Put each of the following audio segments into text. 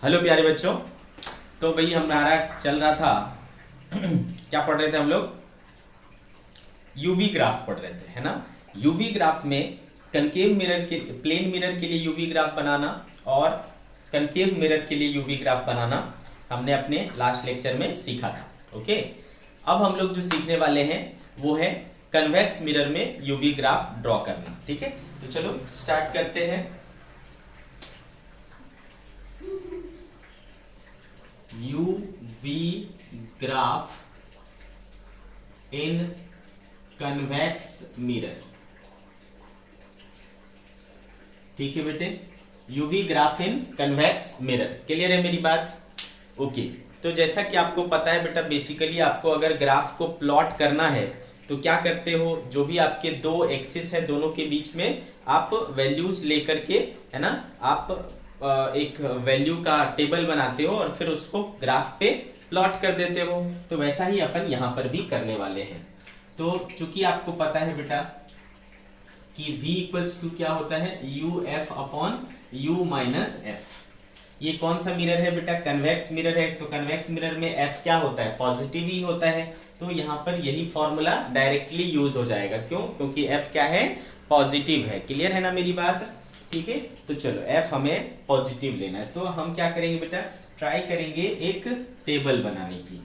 Hello प्यारे बच्चों। तो भाई हमारा चल रहा था क्या पढ़ रहे थे हम लोग? यूवी ग्राफ पढ़ रहे थे, है ना। यूवी ग्राफ में कनकेव मिरर के प्लेन मिरर के लिए यूवी ग्राफ बनाना और कनकेव मिरर के लिए यूवी ग्राफ बनाना हमने अपने लास्ट लेक्चर में सीखा था। ओके, अब हम लोग जो सीखने वाले हैं वो है कन्वेक्स मिरर में यूवी ग्राफ ड्रॉ करना। ठीक है, तो चलो स्टार्ट करते हैं। यूवी ग्राफ इन कन्वेक्स मिरर। ठीक है बेटे, यूवी ग्राफ इन कन्वेक्स मिरर। क्लियर है मेरी बात? ओके, तो जैसा कि आपको पता है बेटा, बेसिकली आपको अगर ग्राफ को प्लॉट करना है तो क्या करते हो, जो भी आपके दो एक्सिस है दोनों के बीच में आप वैल्यूज लेकर के, है ना, आप एक वैल्यू का टेबल बनाते हो और फिर उसको ग्राफ पे प्लॉट कर देते हो। तो वैसा ही अपन यहाँ पर भी करने वाले हैं। तो चूंकि आपको पता है बेटा कि v इक्वल्स टू क्या होता है, U F upon you minus F. ये कौन सा मिरर है बेटा? कन्वेक्स मिरर है। तो कन्वेक्स मिरर में f क्या होता है? पॉजिटिव ही होता है। तो यहाँ पर यही फॉर्मूला डायरेक्टली यूज हो जाएगा। क्यों? क्योंकि f क्या है? पॉजिटिव है। क्लियर है ना मेरी बात? ठीक है, तो चलो f हमें पॉजिटिव लेना है। तो हम क्या करेंगे बेटा, ट्राई करेंगे एक टेबल बनाने की।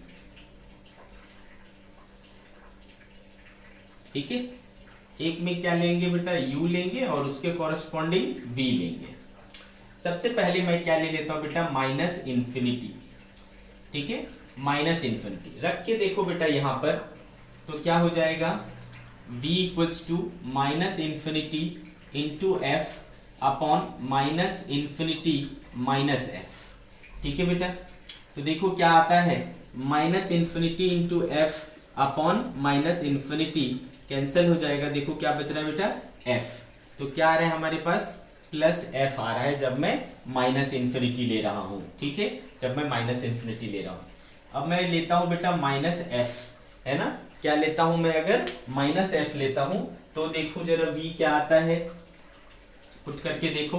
ठीक है, एक में क्या लेंगे बेटा, u लेंगे और उसके कॉरेस्पॉन्डिंग v लेंगे। सबसे पहले मैं क्या ले लेता हूं बेटा, माइनस इंफिनिटी। ठीक है, माइनस इंफिनिटी रख के देखो बेटा यहाँ पर, तो क्या हो जाएगा, v equals to minus infinity into F upon minus infinity minus F. ठीक है बेटा, तो देखो क्या आता है, minus infinity into F upon minus infinity cancel हो जाएगा। देखो क्या बच रहा है बेटा, f। तो क्या आ रहा है हमारे पास, प्लस f आ रहा है जब मैं माइनस इंफिनिटी ले रहा हूं। ठीक है, जब मैं माइनस इंफिनिटी ले रहा हूं। अब मैं लेता हूं बेटा माइनस f, है ना। क्या लेता हूं मैं? अगर माइनस f लेता हूं तो देखो जरा v क्या आता है, पुट करके देखो।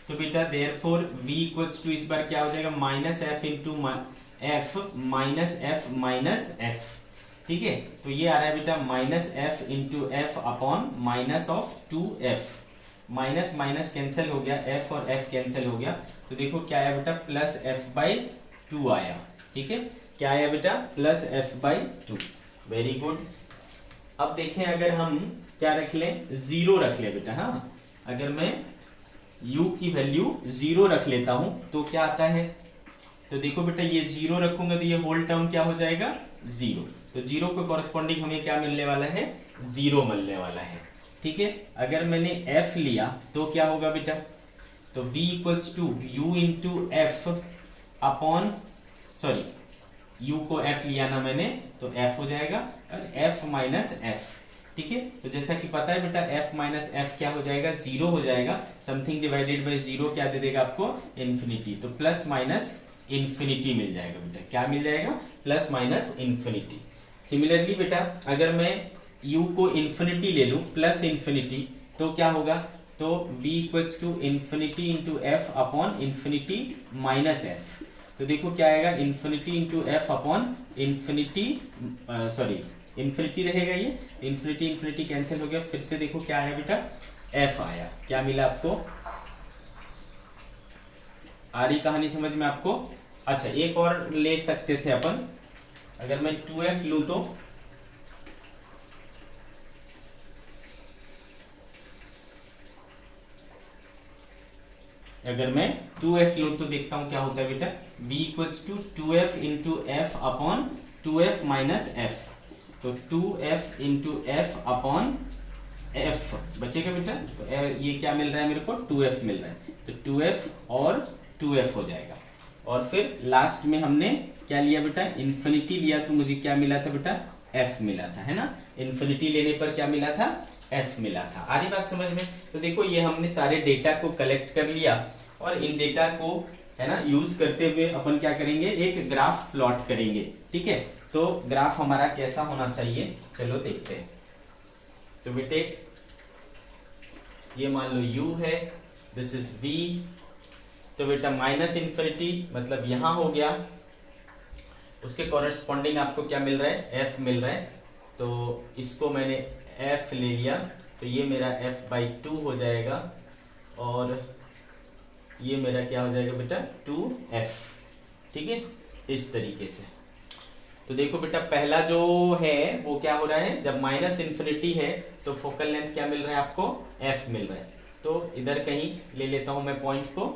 तो बेटा देयरफॉर v इक्वल्स टू, इस बार क्या हो जाएगा, minus F into F minus F minus F. ठीक है, तो ये आ रहा है बेटा minus F into F upon minus of two F. Minus minus cancel हो गया, एफ और एफ कैंसिल हो गया। तो देखो क्या आया बेटा, प्लस एफ बाई टू आया। ठीक है, क्या आया बेटा, plus F by two. Very good. अब देखें, अगर हम क्या रख लें, जीरो रख ले बेटा। हाँ, अगर मैं u की वैल्यू जीरो रख लेता हूं तो क्या आता है, तो देखो बेटा ये जीरो रखूंगा तो ये होल टर्म क्या हो जाएगा, जीरो। तो जीरो को कॉरेस्पॉन्डिंग हमें क्या मिलने वाला है, जीरो मिलने वाला है। ठीक है, अगर मैंने f लिया तो क्या होगा बेटा, तो v equals to u into F upon, sorry u को f लिया ना मैंने, तो f हो जाएगा और f माइनस एफ। ठीक है, तो जैसा कि पता है बेटा f माइनस एफ क्या हो जाएगा, जीरो हो जाएगा। समथिंग डिवाइडेड बाई जीरो क्या दे देगा आपको, इन्फिनिटी। तो प्लस माइनस इन्फिनिटी मिल जाएगा बेटा। क्या मिल जाएगा, प्लस माइनस इन्फिनिटी। सिमिलरली बेटा अगर मैं u को इन्फिनिटी ले लूं, प्लस इन्फिनिटी, तो क्या होगा, तो v equals to infinity into F upon infinity minus F. तो देखो क्या आएगा, infinity into F upon infinity, sorry infinity रहेगा, ये इन्फिनिटी इन्फिनिटी कैंसिल हो गया। फिर से देखो क्या आया बेटा, f आया। क्या मिला आपको, आ रही कहानी समझ में आपको? अच्छा, एक और ले सकते थे अपन। अगर मैं 2f लूं तो अगर मैं 2f लूं तो देखता हूं क्या होता है बेटा, v equals to 2f into F upon 2f minus F. तो 2f into F upon F बचेगा बेटा। तो ये क्या मिल रहा है मेरे को, 2f मिल रहा है। तो 2f और 2f हो जाएगा। और फिर लास्ट में हमने क्या लिया बेटा, इन्फिनिटी लिया, तो मुझे क्या मिला था बेटा, f मिला था, है ना। इन्फिनिटी लेने पर क्या मिला था, f मिला था। आ रही बात समझ में? तो देखो ये हमने सारे डेटा को कलेक्ट कर लिया और इन डेटा को, है ना, यूज करते हुए अपन क्या करेंगे, एक ग्राफ प्लॉट करेंगे। ठीक है, तो ग्राफ हमारा कैसा होना चाहिए, चलो देखते हैं। तो बेटे ये मान लो u है, दिस इज v। तो बेटा माइनस इन्फिनिटी मतलब यहाँ हो गया, उसके कॉरेस्पॉन्डिंग आपको क्या मिल रहा है, f मिल रहा है। तो इसको मैंने f ले लिया, तो ये मेरा f/2 हो जाएगा और ये मेरा क्या हो जाएगा बेटा 2f। ठीक है, इस तरीके से। तो देखो बेटा पहला जो है वो क्या हो रहा है, जब माइनस इन्फिनिटी है तो फोकल लेंथ क्या मिल रहा है आपको, f मिल रहा है। तो इधर कहीं ले लेता हूं मैं पॉइंट को,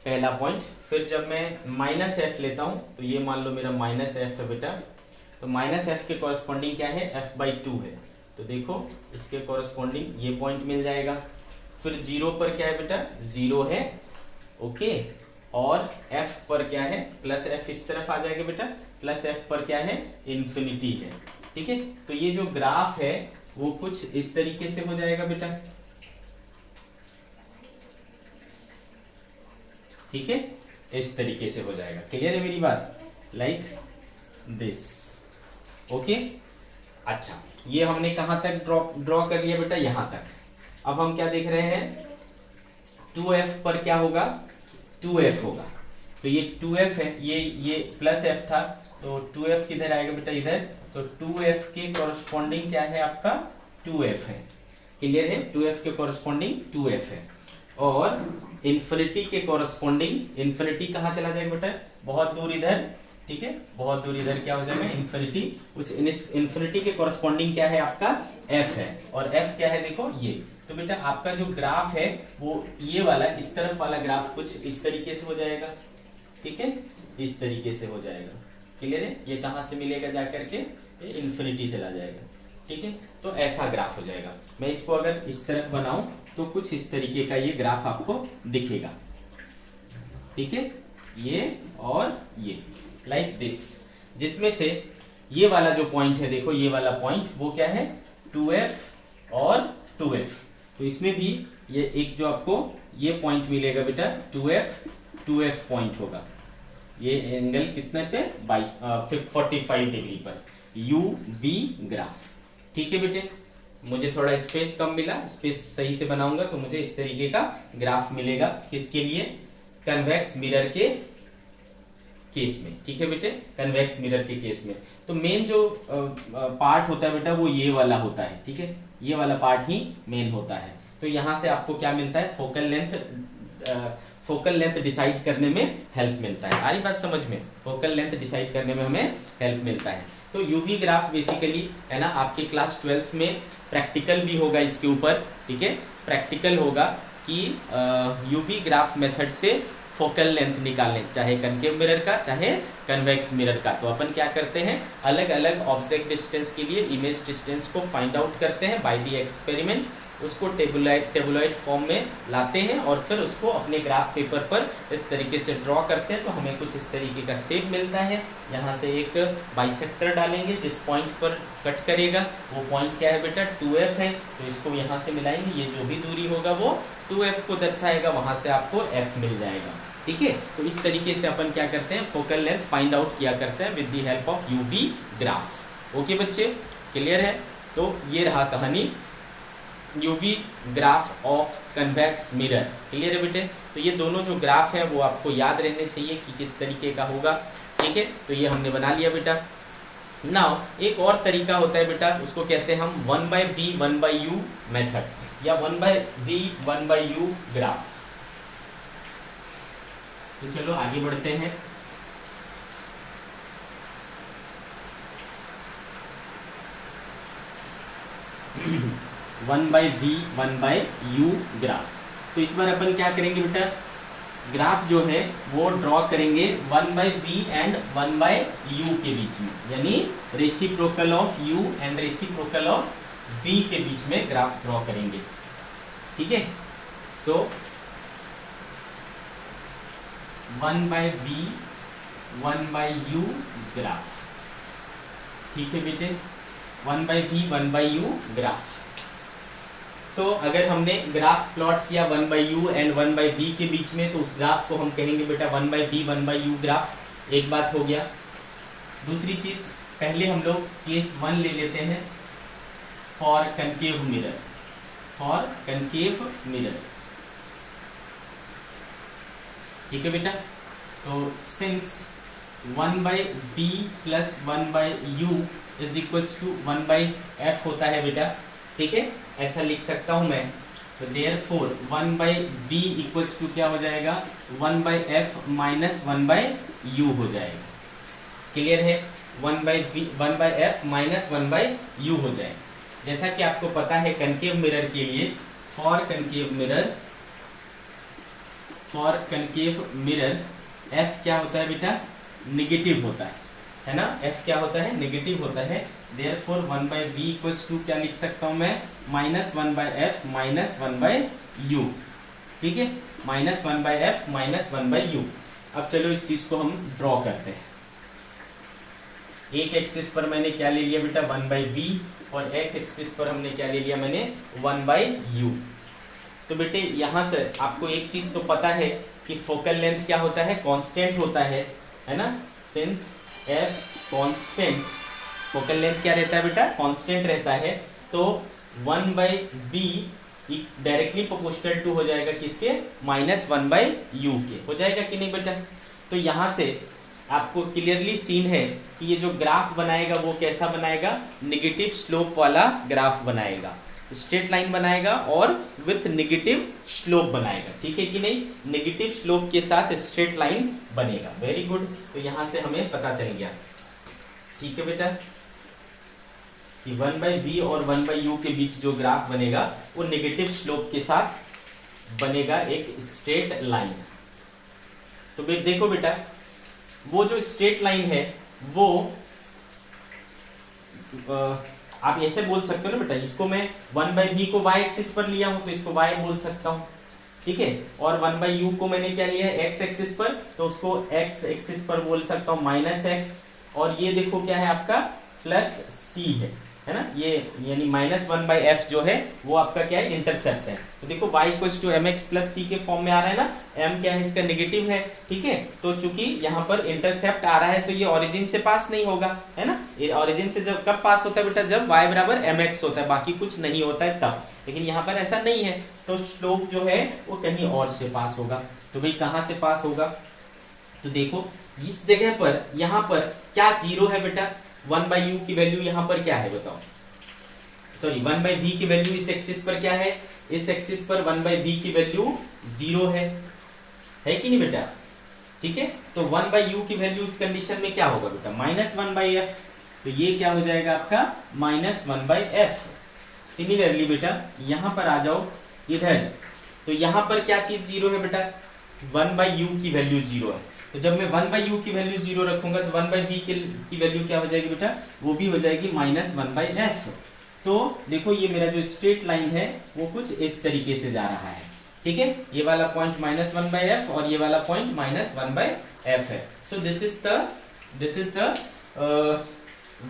पहला पॉइंट। फिर जब मैं माइनस f लेता हूं तो ये मान लो मेरा माइनस f है बेटा, तो माइनस f के कॉरेस्पॉन्डिंग क्या है, f/2 है। तो देखो इसके कॉरेस्पॉन्डिंग ये पॉइंट मिल जाएगा। फिर 0 पर क्या है बेटा, 0 है, ओके। और f पर क्या है, प्लस f इस तरफ आ जाएगा बेटा, प्लस f पर क्या है, इन्फिनिटी है। ठीक है, तो ये जो ग्राफ है वो कुछ इस तरीके से हो जाएगा बेटा। ठीक है, इस तरीके से हो जाएगा। क्लियर है मेरी बात, लाइक दिस, ओके। अच्छा, ये हमने कहां तक ड्रॉ कर लिया बेटा, यहां तक। अब हम क्या देख रहे हैं, 2f पर क्या होगा, 2f होगा। तो ये 2f है, ये प्लस f था, तो 2f किधर आएगा बेटा, इधर। तो 2f के कॉरेस्पॉन्डिंग क्या है आपका, 2f है। क्लियर है, 2f के कॉरेस्पॉन्डिंग 2f है। और इन्फिनिटी के कॉरेस्पॉन्डिंग, इन्फिनिटी कहाँ चला जाएगा बेटा, बहुत दूर इधर। ठीक है, बहुत दूर इधर क्या हो जाएगा, इन्फिनिटी। उस इन्फिनिटी के कॉरेस्पॉन्डिंग क्या है आपका, f है। और f क्या है देखो ये। तो बेटा आपका जो ग्राफ है वो ये वाला, इस तरफ वाला ग्राफ कुछ इस तरीके से हो जाएगा। ठीक है, इस तरीके से हो जाएगा। क्लियर है, ये कहाँ से मिलेगा जा करके, ये इन्फिनिटी चला जाएगा। ठीक है, तो ऐसा ग्राफ हो जाएगा। मैं इसको अगर इस तरफ बनाऊं तो कुछ इस तरीके का ये ग्राफ आपको दिखेगा। ठीक है, ये और ये, लाइक दिस। जिसमें से ये वाला जो पॉइंट है देखो, ये वाला पॉइंट वो क्या है, 2f और 2f। तो इसमें भी ये एक जो आपको ये पॉइंट मिलेगा बेटा, 2f पॉइंट होगा। ये एंगल कितने पे, 45 डिग्री पर, UV ग्राफ। ठीक है बेटे, मुझे थोड़ा स्पेस कम मिला, स्पेस सही से बनाऊंगा तो मुझे इस तरीके का ग्राफ मिलेगा। किसके लिए, कन्वेक्स मिरर के केस में। ठीक है बेटे, कन्वेक्स मिरर के केस में। तो मेन जो पार्ट होता है बेटा वो ये वाला होता है। ठीक है, ये वाला पार्ट ही मेन होता है। तो यहाँ से आपको क्या मिलता है, फोकल लेंथ डिसाइड करने में हेल्प मिलता है। आ रही बात समझ में, फोकल लेंथ डिसाइड करने में हमें हेल्प मिलता है। तो यूवी ग्राफ बेसिकली है ना, आपके क्लास 12th में प्रैक्टिकल भी होगा इसके ऊपर। ठीक है, प्रैक्टिकल होगा कि यूवी ग्राफ मेथड से फोकल लेंथ निकालें, चाहे कनकेव मिरर का चाहे कन्वेक्स मिरर का। तो अपन क्या करते हैं, अलग अलग ऑब्जेक्ट डिस्टेंस के लिए इमेज डिस्टेंस को फाइंड आउट करते हैं बाय द एक्सपेरिमेंट, उसको टेबुलॉइड फॉर्म में लाते हैं और फिर उसको अपने ग्राफ पेपर पर इस तरीके से ड्रॉ करते हैं। तो हमें कुछ इस तरीके का शेप मिलता है। यहाँ से एक बाइसेक्टर डालेंगे, जिस पॉइंट पर कट करेगा वो पॉइंट क्या है बेटा, 2f है। तो इसको यहाँ से मिलाएंगे, ये जो भी दूरी होगा वो 2f को दर्शाएगा, वहाँ से आपको f मिल जाएगा। ठीक है, तो इस तरीके से अपन क्या करते हैं, फोकल लेंथ फाइंड आउट किया करते हैं with the help of UV graph. Okay बच्चे, क्लियर है। तो ये रहा कहानी UV graph of convex mirror. Clear है बेटे। तो ये दोनों जो ग्राफ है वो आपको याद रहने चाहिए कि किस तरीके का होगा। ठीक है, तो ये हमने बना लिया बेटा। नाउ एक और तरीका होता है बेटा, उसको कहते हैं हम 1/v 1/u मेथड या 1/v 1/u ग्राफ। तो चलो आगे बढ़ते हैं। One by v 1/u graph. तो इस बार अपन क्या करेंगे बेटा, ग्राफ जो है वो ड्रॉ करेंगे 1/v एंड 1/u के बीच में, यानी reciprocal of u and reciprocal of v के बीच में ग्राफ ड्रॉ करेंगे। ठीक है, तो 1/v 1/u ग्राफ। ठीक है बेटे, 1/v 1/u ग्राफ। तो अगर हमने ग्राफ प्लॉट किया 1/u एंड 1/v के बीच में, तो उस ग्राफ को हम कहेंगे बेटा 1/v 1/u ग्राफ। एक बात हो गया। दूसरी चीज, पहले हम लोग केस 1 ले लेते हैं for concave mirror. For concave mirror ठीक है बेटा। तो since 1/v plus 1/u is equals to 1/f होता है बेटा, ठीक है, ऐसा लिख सकता हूं मैं। तो देयरफॉर 1/v इक्वल्स टू क्या हो जाएगा, 1/f माइनस 1/u हो जाएगा। क्लियर है, 1/f माइनस 1/u हो जाएगा। जैसा कि आपको पता है कनकेव मिरर के लिए, फॉर कनकेव मिरर f क्या होता है बेटा, निगेटिव होता है ना, f क्या होता है, निगेटिव होता है। देयरफॉर 1/v इक्वल्स टू क्या लिख सकता हूं मैं, माइनस 1/f माइनस 1/u, ठीक है, माइनस 1/f माइनस 1/u। अब चलो इस चीज को हम ड्रॉ करते हैं। एक एक्सिस पर मैंने क्या ले लिया बेटा, 1/v, और एक एक्सिस पर हमने क्या ले लिया मैंने, 1/u। तो बेटे यहां से आपको एक चीज तो पता है कि फोकल लेंथ क्या होता है, कांस्टेंट होता है ना, since f constant, focal length क्या रहता है बेटा, कांस्टेंट रहता है। तो 1/v डायरेक्टली प्रोपोर्शनल टू हो जाएगा किसके, माइनस 1/u के, हो जाएगा कि नहीं बेटा। तो यहां से आपको क्लियरली सीन है कि ये जो ग्राफ बनाएगा वो कैसा बनाएगा, निगेटिव स्लोप वाला ग्राफ बनाएगा, स्ट्रेट लाइन बनाएगा और विथ नेगेटिव स्लोप बनाएगा, ठीक है कि नहीं, नेगेटिव स्लोप के साथ स्ट्रेट लाइन बनेगा। वेरी गुड, तो यहां से हमें पता चल गया, ठीक है बेटा, कि 1/v और 1/u के बीच जो ग्राफ बनेगा वो नेगेटिव स्लोप के साथ बनेगा, एक स्ट्रेट लाइन। तो देखो बेटा, वो जो स्ट्रेट लाइन है वो आप ऐसे बोल सकते हो ना बेटा, इसको मैं 1/v को y एक्सिस पर लिया हूं तो इसको y बोल सकता हूं, ठीक है, और 1/u को मैंने क्या लिया है, x एक्सिस पर, तो उसको x एक्सिस पर बोल सकता हूं माइनस x, और ये देखो क्या है आपका प्लस c है ना, ये यानी माइनस 1/f जो है वो आपका क्या है, इंटरसेप्ट है। तो देखो y equals to mx plus c के फॉर्म में आ रहा है ना, m क्या है, इसका नेगेटिव है, ठीक है। तो चूंकि यहाँ पर इंटरसेप्ट आ रहा है तो ये ओरिजिन से पास नहीं होगा, है ना, ये ओरिजिन से जब कब पास होता है बेटा, जब y बराबर mx होता है, बाकी कुछ नहीं होता है तब। लेकिन यहाँ पर ऐसा नहीं है, तो स्लोप जो है वो कहीं और से पास होगा। तो भाई कहाँ से पास होगा, तो देखो इस जगह पर, यहाँ पर क्या जीरो है बेटा, 1/u की वैल्यू यहाँ पर क्या है बताओ, सॉरी 1/v की वैल्यू इस एक्सिस पर क्या है, इस एक्सिस पर 1/v की वैल्यू 0 है कि नहीं बेटा, ठीक है। तो 1/u की वैल्यू इस कंडीशन में क्या होगा बेटा, माइनस 1/f, तो ये क्या हो जाएगा आपका माइनस 1/f। सिमिलरली बेटा यहां पर आ जाओ इधर, तो यहां पर क्या चीज 0 है बेटा, 1/u की वैल्यू 0 है। तो जब मैं 1/u की वैल्यू 0 रखूंगा तो 1/v की वैल्यू क्या हो जाएगी बेटा, वो भी हो जाएगी माइनस 1/f। तो देखो ये मेरा जो स्ट्रेट लाइन है वो कुछ इस तरीके से जा रहा है, ठीक है, ये वाला पॉइंट माइनस 1/f और ये वाला पॉइंट माइनस 1/f है। So this is the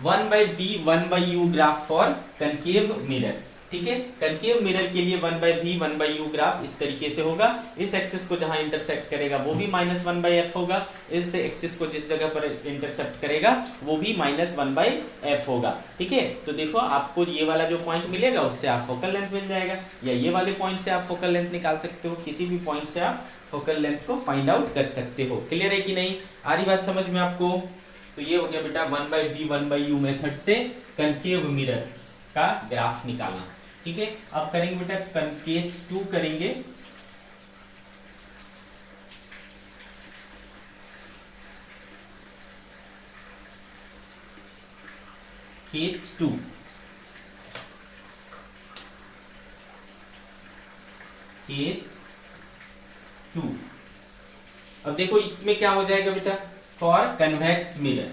1/v 1/u graph for concave mirror, ठीक है। कनकेव मिरर के लिए 1/v 1/u ग्राफ इस तरीके से होगा, इस एक्सिस को जहां इंटरसेक्ट करेगा वो भी माइनस 1/f होगा, इस एक्सिस को जिस जगह पर इंटरसेक्ट करेगा वो भी माइनस 1/f होगा, ठीक है। तो देखो आपको ये वाला जो पॉइंट मिलेगा उससे आप फोकल लेंथ मिल जाएगा, या ये वाले पॉइंट से आप फोकल लेंथ निकाल सकते हो, किसी भी पॉइंट से आप फोकल लेंथ को फाइंड आउट कर सकते हो। क्लियर है कि नहीं, आ रही बात समझ में आपको। तो ये हो गया बेटा 1/v 1/u मेथड से कनकेव मिरर का ग्राफ निकालना, ठीक है। अब करेंगे बेटा केस 2 करेंगे। केस 2, अब देखो इसमें क्या हो जाएगा बेटा, फॉर कन्वेक्स मिरर,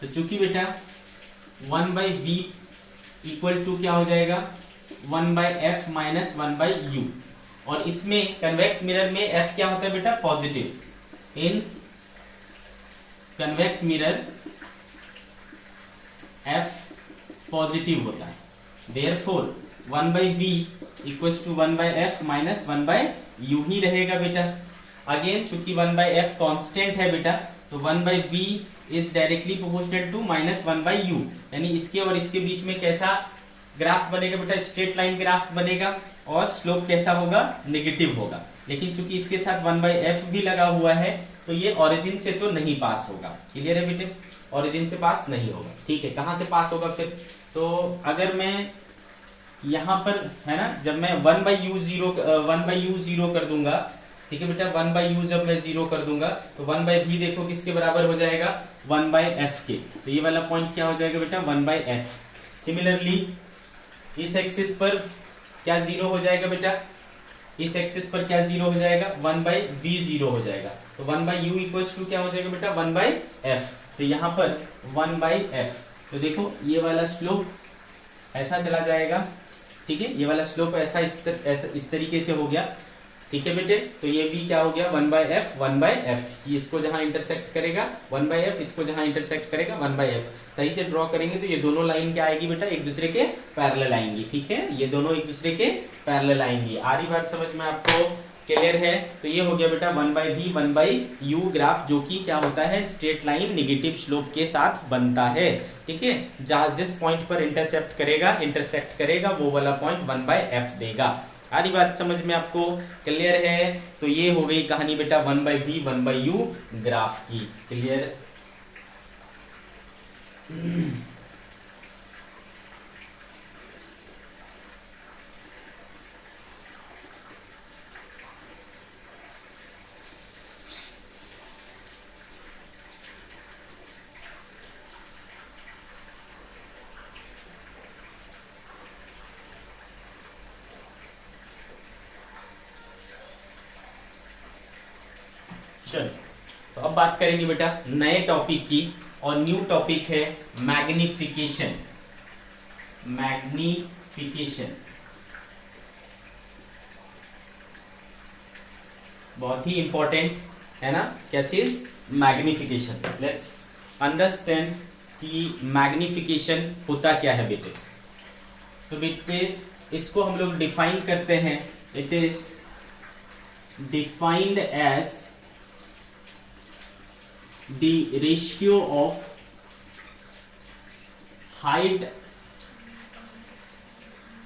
तो चूंकि बेटा 1/v इक्वल टू क्या हो जाएगा, 1/f माइनस 1/u, और इसमें कन्वेक्स मिरर में f क्या होता है बेटा, positive. In convex mirror f positive होता है, therefore 1/v equals to 1/f minus 1/u ही रहेगा बेटा। अगेन चूंकि 1/f कांस्टेंट है बेटा, तो 1/v is directly proportional to minus 1/u, यानी इसके और इसके बीच में कैसा ग्राफ बनेगा बेटा, स्ट्रेट लाइन ग्राफ बनेगा और स्लोप कैसा होगा, नेगेटिव होगा। लेकिन चूंकि इसके साथ 1/f भी लगा हुआ है तो ये ओरिजिन से तो नहीं पास होगा। क्लियर है बेटे, ओरिजिन से पास नहीं होगा। ठीक है, कहां से पास होगा फिर, तो अगर मैं यहां पर है ना, जब मैं 1/u 0 कर दूंगा, ठीक है बेटा, 1/u जब मैं 0 कर दूंगा तो 1/v देखो किसके बराबर हो जाएगा, 1/f के। तो ये वाला पॉइंट क्या हो जाएगा बेटा, 1/f। सिमिलरली इस एक्सिस पर क्या 0 हो जाएगा बेटा, इस एक्सिस पर क्या 0 हो जाएगा, 1/v 0 हो जाएगा। तो 1/u इक्वल्स टू क्या हो जाएगा बेटा, 1/f। तो यहाँ पर 1/f, तो देखो ये वाला स्लोप ऐसा चला जाएगा। ठीक है, ये वाला स्लोप ऐसा इस तरीके से हो गया। ठीक है बेटे, तो ये भी क्या हो गया, 1/f। ये इसको जहां इंटरसेक्ट करेगा 1/f, इसको जहां इंटरसेक्ट करेगा 1/f। सही से ड्रॉ करेंगे तो ये दोनों लाइन क्या आएगी बेटा, एक दूसरे के पैरेलल आएंगी। ठीक है, ये दोनों एक दूसरे के पैरेलल आएंगी। आ रही बात समझ में आपको, क्लियर है। तो ये हो गया बेटा 1/v 1/u ग्राफ, जो कि क्या होता है, स्ट्रेट लाइन नेगेटिव स्लोप के साथ बनता है। ठीक है, जिस पॉइंट पर इंटरसेक्ट करेगा वो वाला पॉइंट 1/f देगा। आ रही बात समझ में आपको, क्लियर है। तो ये हो गई कहानी बेटा 1/v 1/u ग्राफ की। क्लियर, चलो तो अब बात करेंगे बेटा नए टॉपिक की, और न्यू टॉपिक है मैग्निफिकेशन। मैग्निफिकेशन बहुत ही इंपॉर्टेंट है ना, क्या चीज, मैग्निफिकेशन। लेट्स अंडरस्टैंड कि मैग्निफिकेशन होता क्या है बेटे। तो बेटे इसको हम लोग डिफाइन करते हैं, it is defined as the ratio of height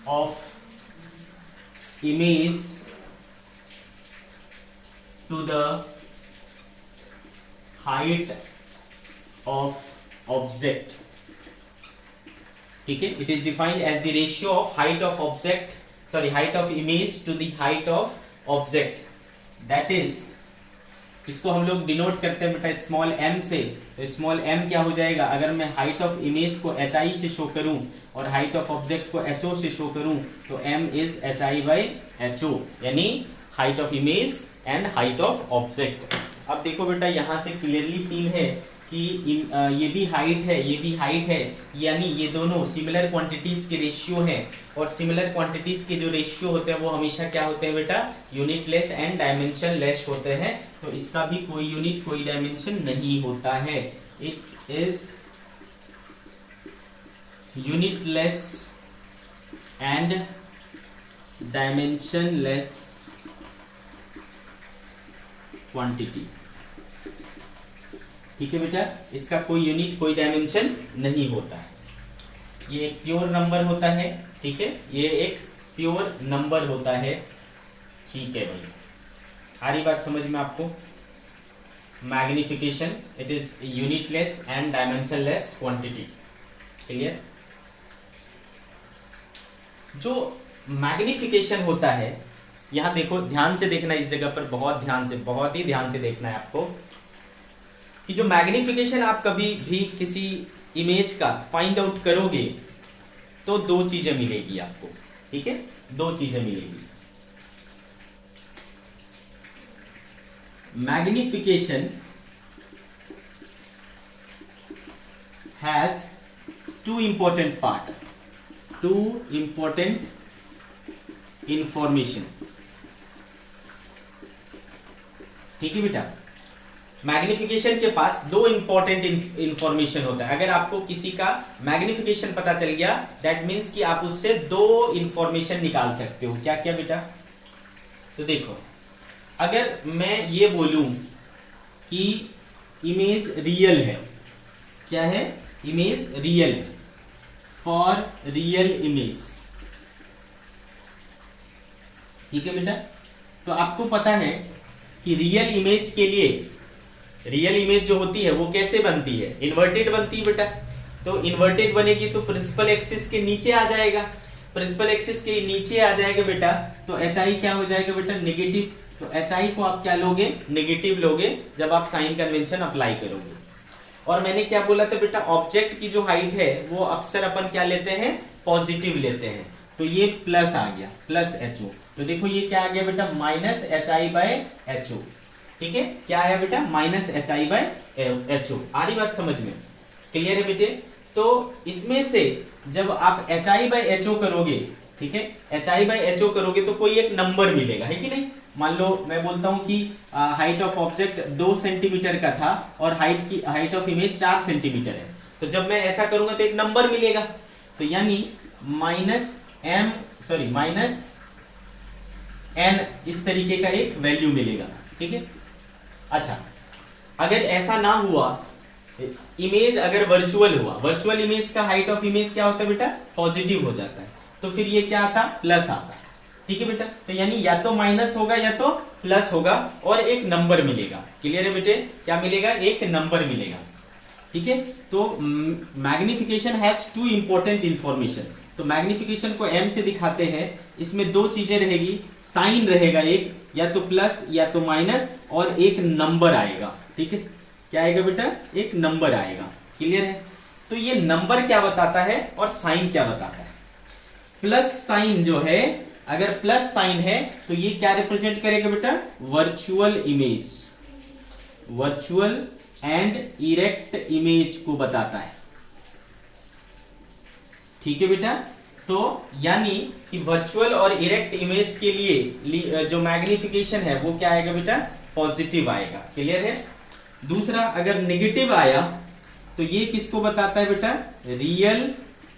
of image to the height of object। ठीक है, it is defined as the ratio of height of object, height of image to the height of object, that is, इसको हम लोग denote करते हैं बेटा small m से। तो स्मॉल m क्या हो जाएगा, अगर मैं हाइट ऑफ इमेज को hi से शो करूं और हाइट ऑफ ऑब्जेक्ट को ho से शो करूं तो m इज hi/ho, यानी height of image and height of object. अब देखो बेटा यहाँ से क्लियरली सीन है कि ये भी हाइट है, ये भी हाइट है, यानी ये दोनों सिमिलर क्वांटिटीज के रेशियो हैं। और सिमिलर क्वांटिटीज के जो रेशियो होते हैं वो हमेशा क्या होते हैं बेटा, unit less and dimension less होते हैं। तो इसका भी कोई यूनिट कोई डायमेंशन नहीं होता है, it is unit less and dimension less quantity. ठीक है बेटा, इसका कोई यूनिट कोई डायमेंशन नहीं होता है, ये एक प्योर नंबर होता है। ठीक है, ये एक प्योर नंबर होता है। ठीक है भाई, आ रही बात समझ में आपको। Magnification, it is unitless and dimensionless quantity. Clear, जो मैग्निफिकेशन होता है, यहां देखो ध्यान से देखना, इस जगह पर बहुत ध्यान से, बहुत ही ध्यान से देखना है आपको कि जो मैग्निफिकेशन आप कभी भी किसी इमेज का फाइंड आउट करोगे तो दो चीजें मिलेगी आपको। ठीक है, दो चीजें मिलेगी। Magnification has two important part, two important information. ठीक है बेटा, मैग्निफिकेशन के पास दो इंपॉर्टेंट इंफॉर्मेशन होता है। अगर आपको किसी का मैग्निफिकेशन पता चल गया, दैट मीन्स कि आप उससे दो इंफॉर्मेशन निकाल सकते हो। क्या क्या बेटा, तो देखो, अगर मैं ये बोलूं कि इमेज रियल है, क्या है, इमेज रियल है, फॉर रियल इमेज। ठीक है बेटा, तो आपको पता है कि रियल इमेज के लिए, रियल इमेज जो होती है वो कैसे बनती है, इन्वर्टेड बनती है बेटा। तो इन्वर्टेड बनेगी तो प्रिंसिपल एक्सिस के नीचे आ जाएगा, प्रिंसिपल एक्सिस के नीचे आ जाएगा बेटा, तो एच आई क्या हो जाएगा बेटा, नेगेटिव। तो एच आई को आप क्या लोगे, नेगेटिव लोगे जब आप साइन कन्वेंशन अप्लाई करोगे। और मैंने क्या बोला था बेटा, ऑब्जेक्ट की जो हाइट है वो अक्सर अपन क्या लेते हैं, पॉजिटिव लेते हैं। तो ये प्लस आ गया, प्लस एच ओ। तो देखो ये क्या आ गया बेटा, minus H I by H O. ठीक है, क्या आया बेटा, minus H I by H O. आ रही बात समझ में, क्लियर है बेटे। तो इसमें से जब आप H I by H O करोगे, ठीक है, H I by H O करोगे तो कोई एक नंबर मिलेगा, है कि नहीं। मान लो मैं बोलता हूं कि हाइट ऑफ ऑब्जेक्ट 2 सेंटीमीटर का था और हाइट ऑफ इमेज 4 सेंटीमीटर है। तो जब मैं ऐसा करूंगा तो एक नंबर मिलेगा, तो यानी माइनस एन इस तरीके का एक वैल्यू मिलेगा। ठीक है, अच्छा अगर ऐसा ना हुआ, इमेज अगर वर्चुअल हुआ, वर्चुअल इमेज का हाइट ऑफ इमेज क्या होता है बेटा, पॉजिटिव हो जाता है, तो फिर ये क्या आता, प्लस आता है। ठीक है बेटा, तो यानी या तो माइनस होगा या तो प्लस होगा और एक नंबर मिलेगा। क्लियर है बेटे, क्या मिलेगा, एक नंबर मिलेगा। ठीक है, तो magnification has two important information. तो मैग्निफिकेशन को m से दिखाते हैं, इसमें दो चीजें रहेगी, साइन रहेगा एक, या तो प्लस या तो माइनस, और एक नंबर आएगा। ठीक है, क्या आएगा बेटा, एक नंबर आएगा। क्लियर है, तो ये नंबर क्या बताता है और साइन क्या बताता है। प्लस साइन जो है, अगर प्लस साइन है तो ये क्या रिप्रेजेंट करेगा बेटा, virtual image, virtual and erect image को बताता है। ठीक है बेटा, तो यानी कि वर्चुअल और इरेक्ट इमेज के लिए जो मैग्निफिकेशन है वो क्या आएगा बेटा, पॉजिटिव आएगा। क्लियर है। दूसरा, अगर नेगेटिव आया तो ये किसको बताता है बेटा, रियल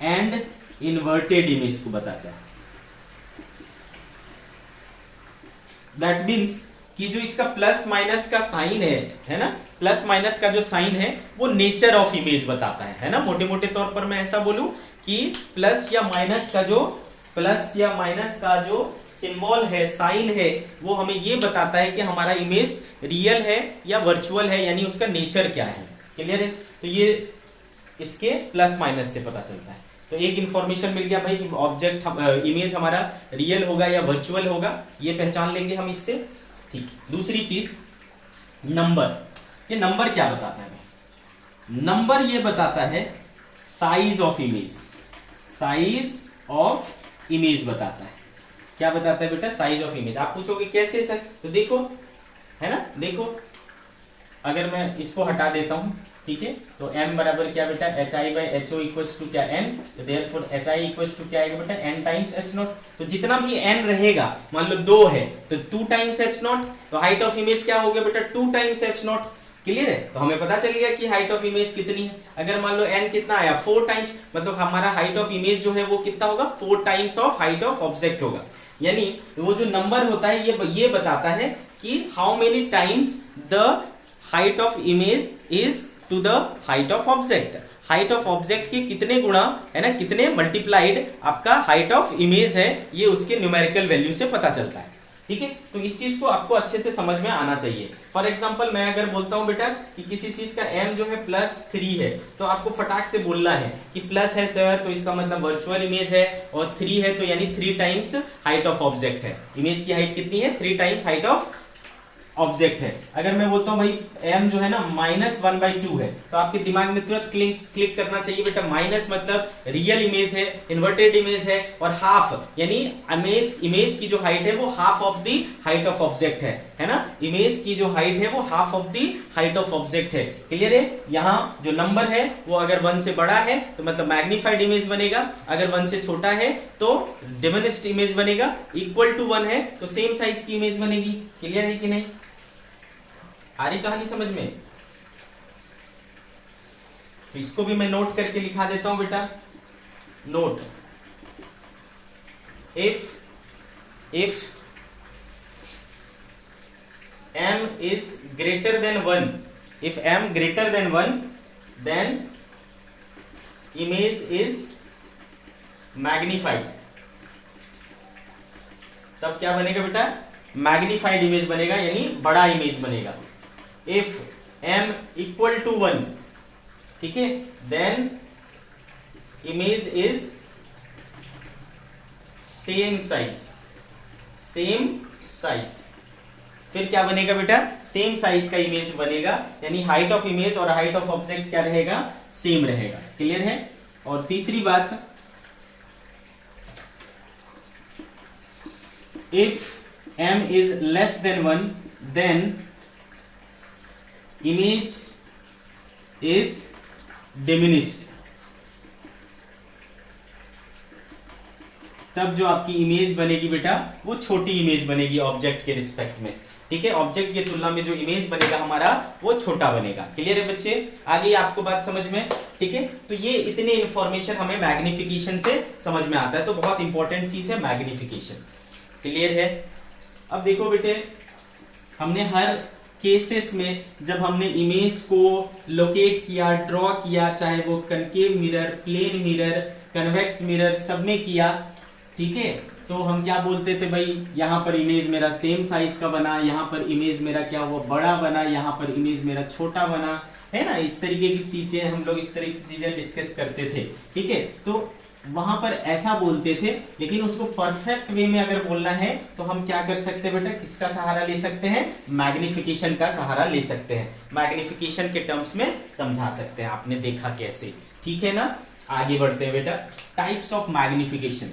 एंड इन्वर्टेड इमेज को बताता है। दैट मीन्स कि जो इसका प्लस माइनस का साइन है ना, प्लस माइनस का जो साइन है वो नेचर ऑफ इमेज बताता है ना। मोटे मोटे तौर पर मैं ऐसा बोलूं कि प्लस या माइनस का जो सिंबल है, साइन है, वो हमें ये बताता है कि हमारा इमेज रियल है या वर्चुअल है, यानी उसका नेचर क्या है। क्लियर है, तो ये इसके प्लस माइनस से पता चलता है। तो एक इंफॉर्मेशन मिल गया भाई कि ऑब्जेक्ट इमेज हमारा रियल होगा या वर्चुअल होगा, ये पहचान लेंगे हम इससे। ठीक, दूसरी चीज नंबर। ये नंबर क्या बताता है, नंबर ये बताता है size of image, size of image बताता है। क्या बताता है बेटा, साइज ऑफ इमेज। आप पूछोगे कैसे सर, तो देखो, है ना, देखो अगर मैं इसको हटा देता हूं, ठीक है, तो m बराबर क्या बेटा, H I by H O equals to क्या, n। तो therefore H I equals to क्या आएगा बेटा, n टाइम्स एच नॉट। तो जितना भी n रहेगा, मान लो 2 है तो 2 टाइम्स एच नॉट, तो हाइट ऑफ इमेज क्या हो गया बेटा, 2 टाइम्स एच नॉट। क्लियर है, तो हमें पता चल गया कि हाइट ऑफ इमेज कितनी है। अगर मान लो n कितना आया, 4 टाइम्स, मतलब हमारा हाइट ऑफ इमेज जो है वो कितना होगा, 4 times of height of object होगा। यानी वो जो नंबर होता है ये बताता है कि how many times the height of image is to the height of object. Height of object के कितने गुणा, है ना, कितने मल्टीप्लाइड आपका हाइट ऑफ इमेज है, ये उसके न्यूमेरिकल वैल्यू से पता चलता है। ठीक है, तो इस चीज को आपको अच्छे से समझ में आना चाहिए। फॉर एग्जांपल मैं अगर बोलता हूं बेटा कि किसी चीज का m जो है +3 है, तो आपको फटाक से बोलना है कि प्लस है सर, तो इसका मतलब वर्चुअल इमेज है, और 3 है तो यानी 3 टाइम्स हाइट ऑफ ऑब्जेक्ट है। इमेज की हाइट कितनी है, 3 टाइम्स हाइट ऑफ ऑब्जेक्ट है। अगर मैं बोलता हूं भाई m जो है ना -1/2 है, तो आपके दिमाग में तुरंत क्लिक करना चाहिए बेटा, माइनस मतलब रियल इमेज है, इन्वर्टेड इमेज है, और हाफ यानी इमेज की जो हाइट है वो half of the height of object है ना। इमेज की जो हाइट है वो half of the height of object है। क्लियर है, यहाँ जो नंबर है वो अगर 1 से बड़ा है तो मतलब मैग्नीफाइड इमेज बनेगा, अगर 1 से छोटा है तो डिमिनिश्ड इमेज बनेगा, इक्वल टू 1 है तो सेम साइज की इमेज बनेगी। क्लियर है कि नहीं, आ रही कहानी समझ में। तो इसको भी मैं नोट करके लिखा देता हूं बेटा, note, if m is greater than 1, if m greater than 1 then image is magnified, तब क्या बनेगा बेटा, मैग्नीफाइड इमेज बनेगा, यानी बड़ा इमेज बनेगा। इफ m इक्वल टू 1, ठीक है, then image is same size, same size. फिर क्या बनेगा बेटा, सेम साइज का इमेज बनेगा, यानी हाइट ऑफ इमेज और हाइट ऑफ ऑब्जेक्ट क्या रहेगा, सेम रहेगा। क्लियर है। और तीसरी बात, if m is less than 1 then image is diminished, तब जो आपकी इमेज बनेगी बेटा वो छोटी इमेज बनेगी ऑब्जेक्ट के रिस्पेक्ट में। ठीक है, ऑब्जेक्ट की तुलना में जो इमेज बनेगा हमारा वो छोटा बनेगा। क्लियर है बच्चे, आगे आपको बात समझ में। ठीक है, तो ये इतने इंफॉर्मेशन हमें मैग्निफिकेशन से समझ में आता है, तो बहुत इंपॉर्टेंट चीज है मैग्निफिकेशन। क्लियर है। अब देखो बेटे, हमने हर केसेस में जब हमने इमेज को लोकेट किया, ड्रॉ किया, चाहे वो concave mirror, plane mirror, convex mirror, सब में किया, ठीक है, तो हम क्या बोलते थे भाई, यहाँ पर इमेज मेरा सेम साइज का बना, यहाँ पर इमेज मेरा क्या हुआ, बड़ा बना, यहाँ पर इमेज मेरा छोटा बना, है ना। इस तरीके की चीजें हम लोग इस तरीके की चीजें डिस्कस करते थे। ठीक है, तो वहां पर ऐसा बोलते थे, लेकिन उसको परफेक्ट वे में अगर बोलना है तो हम क्या कर सकते हैं बेटा, किसका सहारा ले सकते हैं, मैग्निफिकेशन का सहारा ले सकते हैं। मैग्निफिकेशन के टर्म्स में समझा सकते हैं, आपने देखा कैसे। ठीक है ना, आगे बढ़ते हैं बेटा। टाइप्स ऑफ मैग्निफिकेशन,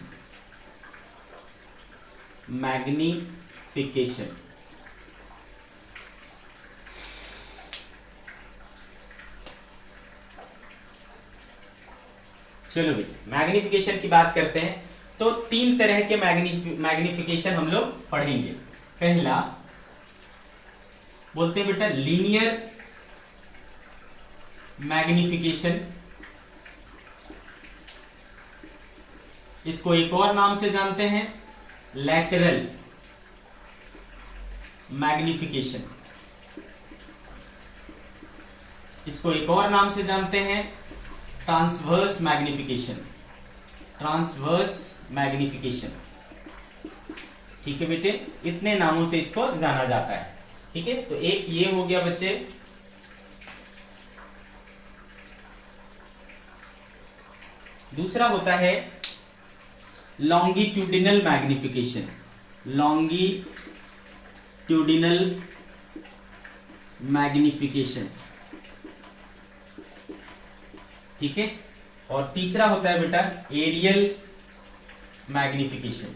मैग्निफिकेशन, चलो भाई मैग्निफिकेशन की बात करते हैं। तो तीन तरह के मैग्निफिकेशन हम लोग पढ़ेंगे। पहला बोलते हैं बेटा लीनियर मैग्निफिकेशन, इसको एक और नाम से जानते हैं लैटरल मैग्निफिकेशन, इसको एक और नाम से जानते हैं ट्रांसवर्स मैग्निफिकेशन, ट्रांसवर्स मैग्निफिकेशन। ठीक है बेटे, इतने नामों से इसको जाना जाता है। ठीक है, तो एक ये हो गया बच्चे। दूसरा होता है लॉन्गिट्यूडिनल मैग्निफिकेशन, लॉन्गिट्यूडिनल मैग्निफिकेशन। ठीक है, और तीसरा होता है बेटा एरियल मैग्निफिकेशन।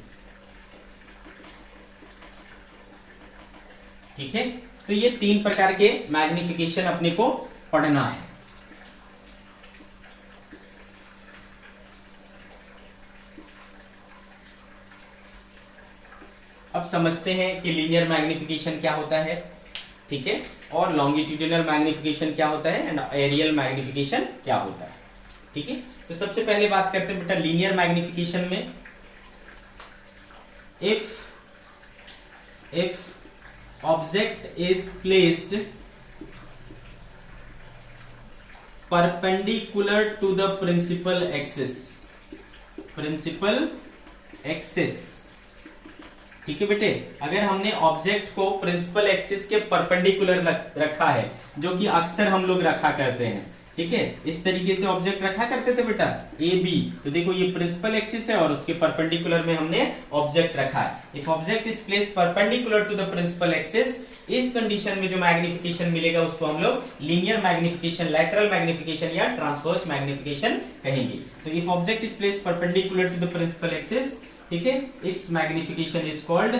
ठीक है, तो ये तीन प्रकार के मैग्निफिकेशन अपने को पढ़ना है। अब समझते हैं कि लीनियर मैग्निफिकेशन क्या होता है, ठीक है, और लॉन्गिट्यूडिनल मैग्निफिकेशन क्या होता है एंड एरियल मैग्निफिकेशन क्या होता है। ठीक है, तो सबसे पहले बात करते हैं बेटा लीनियर मैग्निफिकेशन में। If object is placed perpendicular to the principal axis, principal axis. ठीक है बेटे, अगर हमने ऑब्जेक्ट को प्रिंसिपल एक्सिस के परपेंडिकुलर रखा है, जो कि अक्सर हम लोग रखा करते हैं, ठीक है, इस तरीके से ऑब्जेक्ट रखा करते थे बेटा ए बी, तो देखो ये प्रिंसिपल एक्सिस है और उसके परपेंडिकुलर में हमने ऑब्जेक्ट रखा है। If object is placed perpendicular to the principal axis, इस कंडीशन में जो मैग्निफिकेशन मिलेगा उसको हम लोग लीनियर मैग्निफिकेशन, लैटरल मैग्निफिकेशन या ट्रांसवर्स मैग्निफिकेशन कहेंगे। तो if object is placed perpendicular to the principal axis, ठीक है, its magnification is called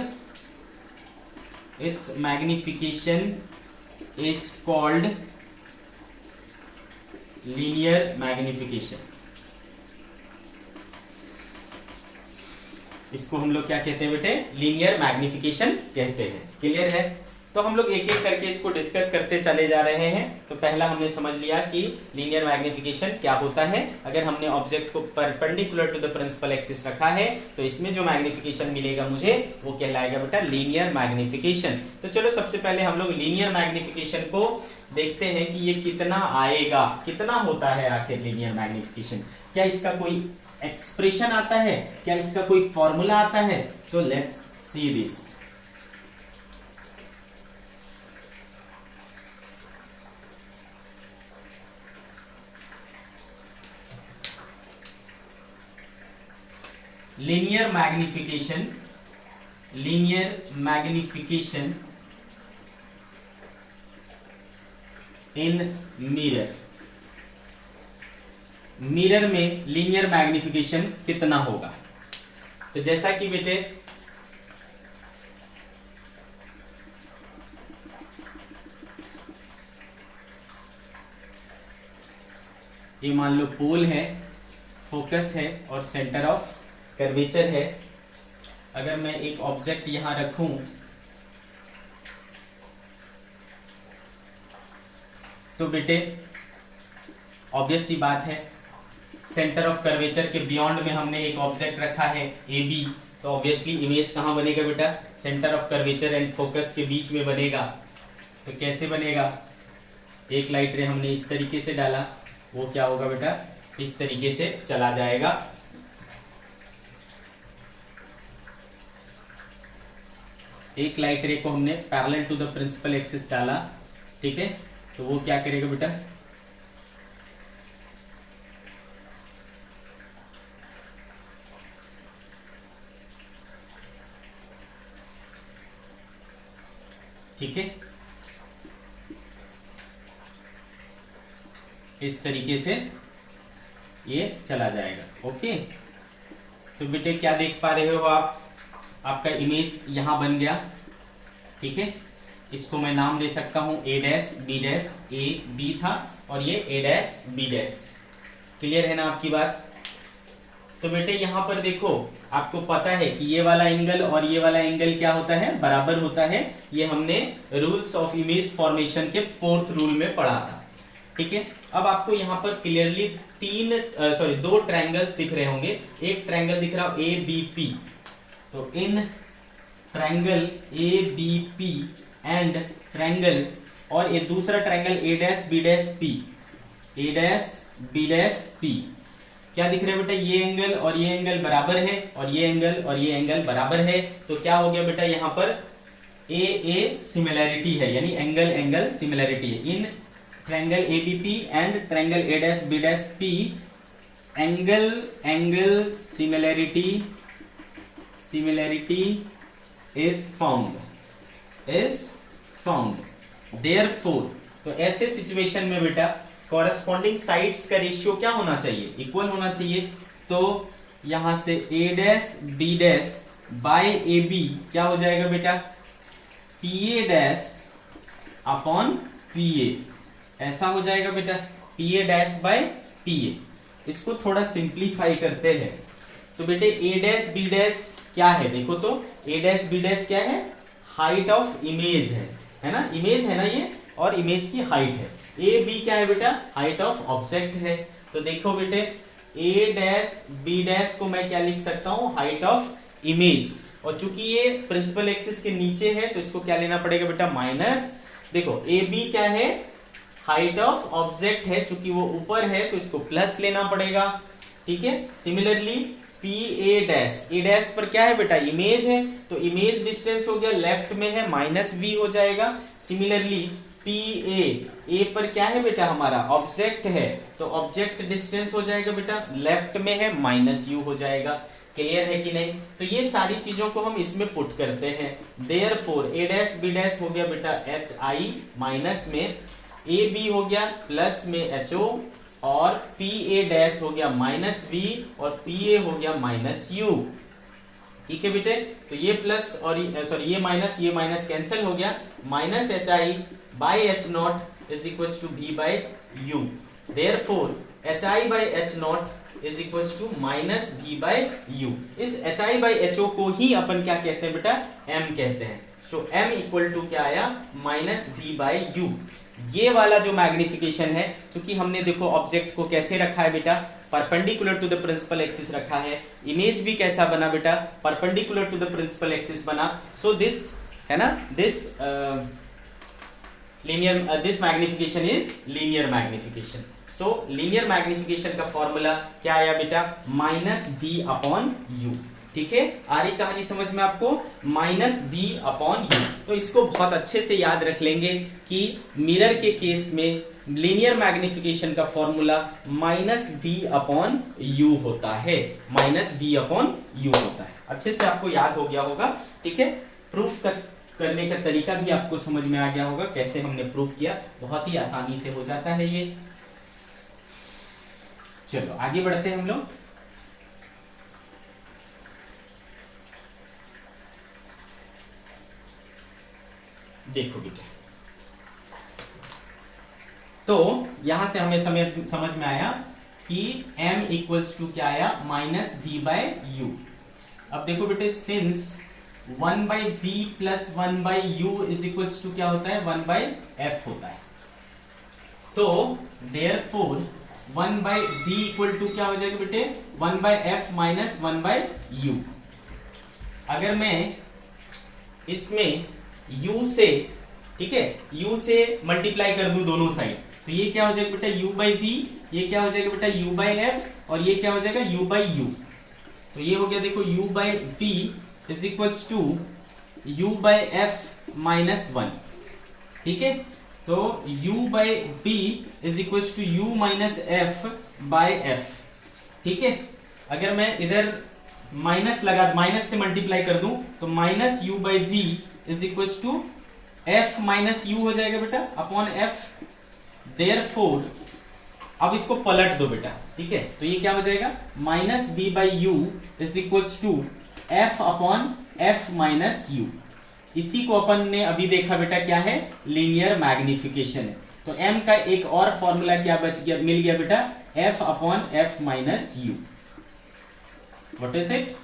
linear magnification. इसको हम लोग क्या कहते हैं बेटे, लीनियर मैग्निफिकेशन कहते हैं। क्लियर है। तो हम लोग एक एक करके इसको डिस्कस करते चले जा रहे हैं। तो पहला हमने समझ लिया कि लीनियर मैग्निफिकेशन क्या होता है। अगर हमने ऑब्जेक्ट को perpendicular to the principal axis रखा है तो इसमें जो मैग्निफिकेशन मिलेगा मुझे वो कहलाएगा बेटा लीनियर मैग्निफिकेशन। तो चलो सबसे पहले हम लोग लीनियर मैग्निफिकेशन को देखते हैं कि ये कितना आएगा, कितना होता है आखिर लीनियर मैग्निफिकेशन। क्या इसका कोई एक्सप्रेशन आता है, क्या इसका कोई फॉर्मूला आता है? तो let's see this. linear magnification in mirror। Mirror में लीनियर मैग्निफिकेशन कितना होगा? तो जैसा कि बेटे ये मान लो पोल है, फोकस है और सेंटर ऑफ कर्वेचर है। अगर मैं एक ऑब्जेक्ट यहां रखूं तो बेटे ऑब्वियस सी बात है, सेंटर ऑफ कर्वेचर के बियॉन्ड में हमने एक ऑब्जेक्ट रखा है ए बी, तो ऑब्वियसली इमेज कहाँ बनेगा बेटा? Centre of curvature and focus के बीच में बनेगा। तो कैसे बनेगा? एक लाइट रे हमने इस तरीके से डाला, वो क्या होगा बेटा? इस तरीके से चला जाएगा। एक लाइट रे को हमने parallel to the principal axis डाला, ठीक है, तो वो क्या करेगा बेटा? ठीक है, इस तरीके से ये चला जाएगा। ओके, तो बेटे क्या देख पा रहे हो आप? आपका इमेज यहां बन गया, ठीक है। इसको मैं नाम दे सकता हूं A dash B dash, A B था और ये A dash B dash. Clear है ना आपकी बात? तो बेटे यहां पर देखो, आपको पता है कि ये वाला एंगल और ये वाला एंगल क्या होता है? बराबर होता है। ये हमने रूल्स ऑफ इमेज फॉर्मेशन के 4th रूल में पढ़ा था, ठीक है। अब आपको यहाँ पर क्लियरली दो ट्रायंगल्स दिख रहे होंगे। एक ट्रायंगल दिख रहा है ए बी पी, तो in triangle A B P and triangle, और ये दूसरा triangle A dash B dash P, A dash B dash P, क्या दिख रहा है बेटा? ये एंगल और ये एंगल बराबर है और ये एंगल और ये एंगल बराबर है। तो क्या हो गया बेटा? यहाँ पर ए सिमिलैरिटी है, यानी एंगल एंगल सिमिलैरिटी है। In triangle A B P and triangle A dash B dash P, angle angle similarity is found therefore। तो ऐसे सिचुएशन में बेटा कॉरेस्पॉन्डिंग साइड्स का रेशियो क्या होना चाहिए? इक्वल होना चाहिए। तो यहां से A dash B dash by A B क्या हो जाएगा बेटा? P A dash upon P A, ऐसा हो जाएगा बेटा, P A dash by P A. इसको थोड़ा सिंप्लीफाई करते हैं। तो बेटे ए डैश बी डैश क्या है? देखो तो ए डैश बी डैश क्या है? हाइट ऑफ इमेज है ना? इमेज है ना ये, और इमेज की हाइट है। ए बी क्या है बेटा? हाइट ऑफ ऑब्जेक्ट है। तो देखो बेटे ए डैश बी डैश को मैं क्या लिख सकता हूं? Height of image. और चूंकि ये प्रिंसिपल एक्सिस के नीचे है तो इसको क्या लेना पड़ेगा बेटा? माइनस। देखो ए बी क्या है? हाइट ऑफ ऑब्जेक्ट है, चूंकि वो ऊपर है तो इसको प्लस लेना पड़ेगा, ठीक है। सिमिलरली पी ए डैश पर क्या है बेटा? इमेज है, तो इमेज डिस्टेंस हो गया लेफ्ट में है, माइनस वी हो जाएगा। सिमिलरली पी ए पर क्या है बेटा? हमारा ऑब्जेक्ट है, तो ऑब्जेक्ट डिस्टेंस हो जाएगा बेटा लेफ्ट में है, माइनस यू हो जाएगा। क्लियर है कि नहीं? तो ये सारी चीजों को हम इसमें पुट करते हैं। देयरफॉर ए डैश बी डैश हो गया बेटा एच आई माइनस में, ए बी हो गया प्लस में एच ओ, और पी ए डैश हो गया माइनस वी, और पी ए हो गया माइनस यू। ठीक है बेटे, तो ये प्लस और ये माइनस कैंसिल हो गया, minus H I by H naught is equal to V by U. Therefore H I by H naught is equal to minus we by U. इस H I by H O को ही अपन क्या कहते हैं बेटा? M कहते हैं। तो m इक्वल टू क्या आया माइनस v बाय यू। ये वाला जो मैग्निफिकेशन है, क्योंकि हमने देखो ऑब्जेक्ट को कैसे रखा है बेटा, perpendicular to the principal axis रखा है, इमेज भी कैसा बना बेटा, perpendicular to the principal axis बना। सो दिस है ना, this linear, this magnification is linear magnification. So linear magnification का फॉर्मूला क्या आया बेटा, माइनस v अपॉन यू। ठीक है, आ रही कहानी समझ में आपको, माइनस v अपॉन यू। तो इसको बहुत अच्छे से याद रख लेंगे कि मिरर के केस में लीनियर मैग्निफिकेशन का formula minus v upon you होता है, माइनस v अपॉन यू होता है। अच्छे से आपको याद हो गया होगा। ठीक है, प्रूफ करने का तरीका भी आपको समझ में आ गया होगा, कैसे हमने प्रूफ किया, बहुत ही आसानी से हो जाता है ये। चलो आगे बढ़ते हैं हम लोग। देखो बेटा, तो यहां से हमें समझ में आया कि m इक्वल्स टू क्या आया, माइनस v बाय यू। अब देखो बेटे, since 1 by v plus 1 by u is equals to क्या होता है, 1 बाई एफ होता है। तो therefore 1 by v equal to क्या हो जाएगा बेटे, 1 by f minus 1 by u. अगर मैं इसमें u से, ठीक है, u से मल्टीप्लाई कर दूं दोनों साइड, तो ये क्या हो जाएगा बेटा, u बाई वी, ये क्या हो जाएगा बेटा, u बाई एफ, और ये क्या हो जाएगा, u बाई यू। तो ये हो गया देखो, u by v is equals to u by f minus 1। ठीक है, तो u by v is equals to u minus f by f. ठीक है, अगर मैं इधर माइनस लगा, माइनस से मल्टीप्लाई कर दूं, तो minus u by v is equals to F minus u हो जाएगा बेटा अपॉन एफ। देयरफॉर अब इसको पलट दो बेटा। ठीक है, तो ये क्या हो जाएगा, minus we by u is equals to f upon f minus u. इसी को अपन ने अभी देखा बेटा क्या है, लीनियर मैग्निफिकेशन है। तो m का एक और फॉर्मूला क्या बच गया, मिल गया बेटा, f upon f minus u. What is it,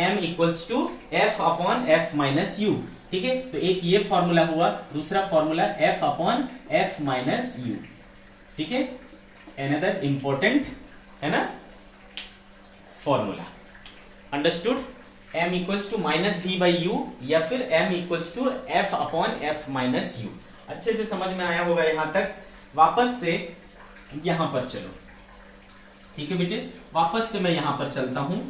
m equals to f upon f minus u. ठीक है, तो एक ये फॉर्मूला हुआ, दूसरा formula f upon f minus u. ठीक है, अनदर इंपॉर्टेंट है ना formula. Understood, m equals to minus v by u, या फिर m equals to f upon f minus u. अच्छे से समझ में आया होगा यहां तक। वापस से यहां पर चलो। ठीक है बेटे, वापस से मैं यहां पर चलता हूं।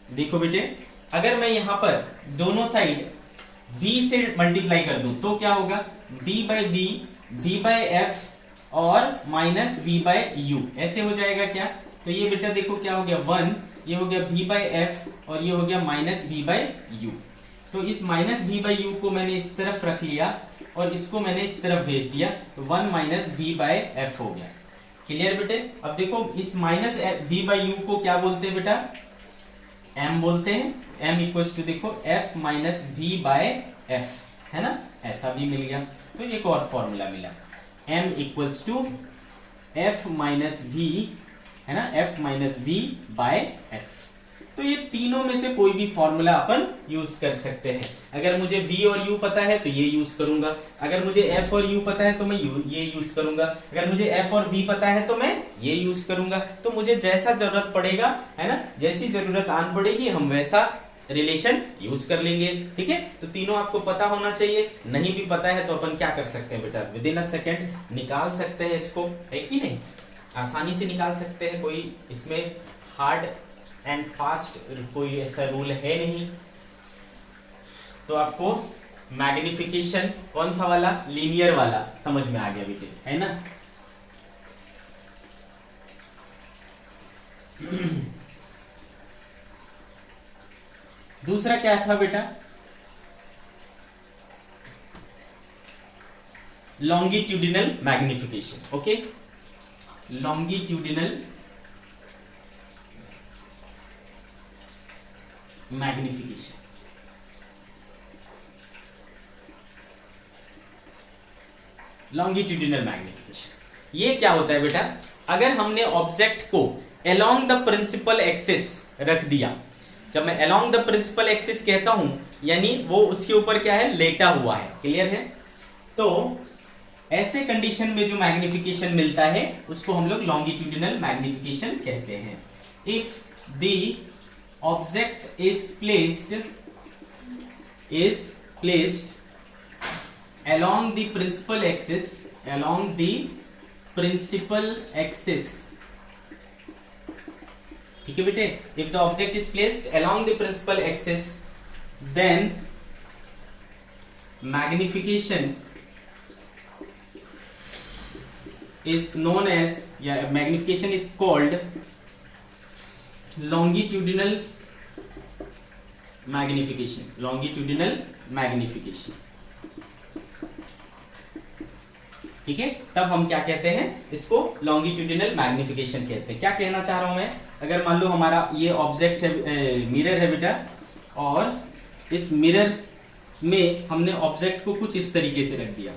देखो बेटे, अगर मैं यहां पर दोनों साइड v से मल्टीप्लाई कर दूं तो क्या होगा, v by v, v by f और माइनस v बाई यू, ऐसे हो जाएगा क्या। तो ये बेटा देखो क्या हो गया, 1, ये हो गया v बाई एफ और ये हो गया माइनस v बाई यू। तो इस माइनस v बाई यू को मैंने इस तरफ रख लिया और इसको मैंने इस तरफ भेज दिया, तो 1 माइनस v बाई एफ हो गया। क्लियर बेटे। अब देखो इस माइनस v बाई यू को क्या बोलते हैं बेटा, m बोलते हैं। m इक्वल्स टू देखो f minus v by f, है ना, ऐसा भी मिल गया। तो एक और फॉर्मूला मिला, m equals to f minus v, है ना, f minus v by f। तो ये तीनों में से कोई भी फॉर्मूला अपन यूज कर सकते हैं। अगर मुझे v और u पता है तो ये यूज करूंगा, अगर मुझे f और u पता है तो मैं ये यूज करूंगा, अगर मुझे f और v पता है तो मैं ये यूज करूंगा। तो मुझे जैसा जरूरत पड़ेगा, है ना, जैसी जरूरत आन पड़ेगी हम वैसा रिलेशन यूज कर लेंगे। ठीक है, तो तीनों आपको पता होना चाहिए। नहीं भी पता है तो अपन क्या कर सकते हैं बेटा, विद इन अ सेकेंड निकाल सकते हैं इसको, है कि नहीं, आसानी से निकाल सकते हैं। कोई इसमें हार्ड एंड फास्ट कोई ऐसा रूल है नहीं। तो आपको मैग्निफिकेशन कौन सा वाला, लीनियर वाला समझ में आ गया बेटे, है ना। दूसरा क्या था बेटा, longitudinal magnification. Okay, longitudinal magnification. Longitudinal magnification ये क्या होता है बेटा, अगर हमने ऑब्जेक्ट को along द प्रिंसिपल एक्सिस रख दिया। जब मैं along द प्रिंसिपल एक्सिस कहता हूं यानी वो उसके ऊपर क्या है, लेटा हुआ है। क्लियर है? तो ऐसे कंडीशन में जो मैग्निफिकेशन मिलता है उसको हम लोग लॉन्गिट्यूडिनल मैग्निफिकेशन कहते हैं। If the object is placed along the principal axis, ठीक है बेटे, if the object is placed along the principal axis then magnification is known as, magnification is called longitudinal magnification। ठीक है, तब हम क्या कहते हैं, इसको लॉन्गिट्यूडिनल मैग्निफिकेशन कहते हैं। क्या कहना चाह रहा हूं मैं, अगर मान लो हमारा ये ऑब्जेक्ट है, मिरर है बेटा, और इस मिरर में हमने ऑब्जेक्ट को कुछ इस तरीके से रख दिया।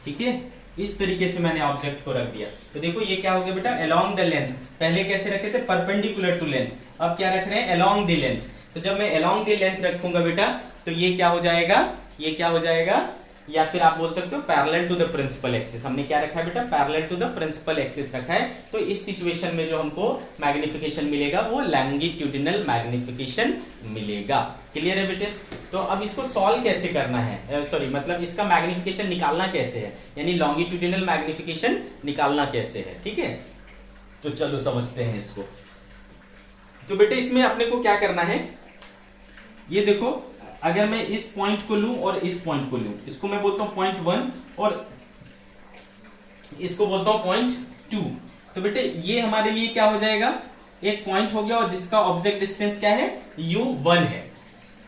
ठीक है, इस तरीके से मैंने ऑब्जेक्ट को रख दिया, तो देखो ये क्या हो गया बेटा, अलोंग द लेंथ। पहले कैसे रखे थे, परपेंडिकुलर टू लेंथ, अब क्या रख रहे हैं, अलोंग द लेंथ। तो जब मैं अलोंग द लेंथ रखूंगा बेटा तो ये क्या हो जाएगा, ये क्या हो जाएगा, या फिर आप बोल सकते हो parallel to the principal axis. हमने क्या रखा है बेटा, parallel to the principal axis रखा है। तो इस सिचुएशन में जो हमको मैग्निफिकेशन मिलेगा वो लॉन्गिट्यूडिनल मैग्निफिकेशन मिलेगा। क्लियर है बेटे? तो अब इसको सॉल्व कैसे करना है, सॉरी मतलब इसका मैग्निफिकेशन निकालना कैसे है, यानी लॉन्गिट्यूडिनल मैग्निफिकेशन निकालना कैसे है। ठीक है, तो चलो समझते हैं इसको। तो बेटे इसमें अपने को क्या करना है, ये देखो, अगर मैं इस पॉइंट को लूं और इस पॉइंट को लूं, इसको मैं बोलता हूं पॉइंट 1 और इसको बोलता हूं पॉइंट 2, तो बेटे ये हमारे लिए क्या हो जाएगा, एक पॉइंट हो गया और जिसका ऑब्जेक्ट डिस्टेंस क्या है, u1 है।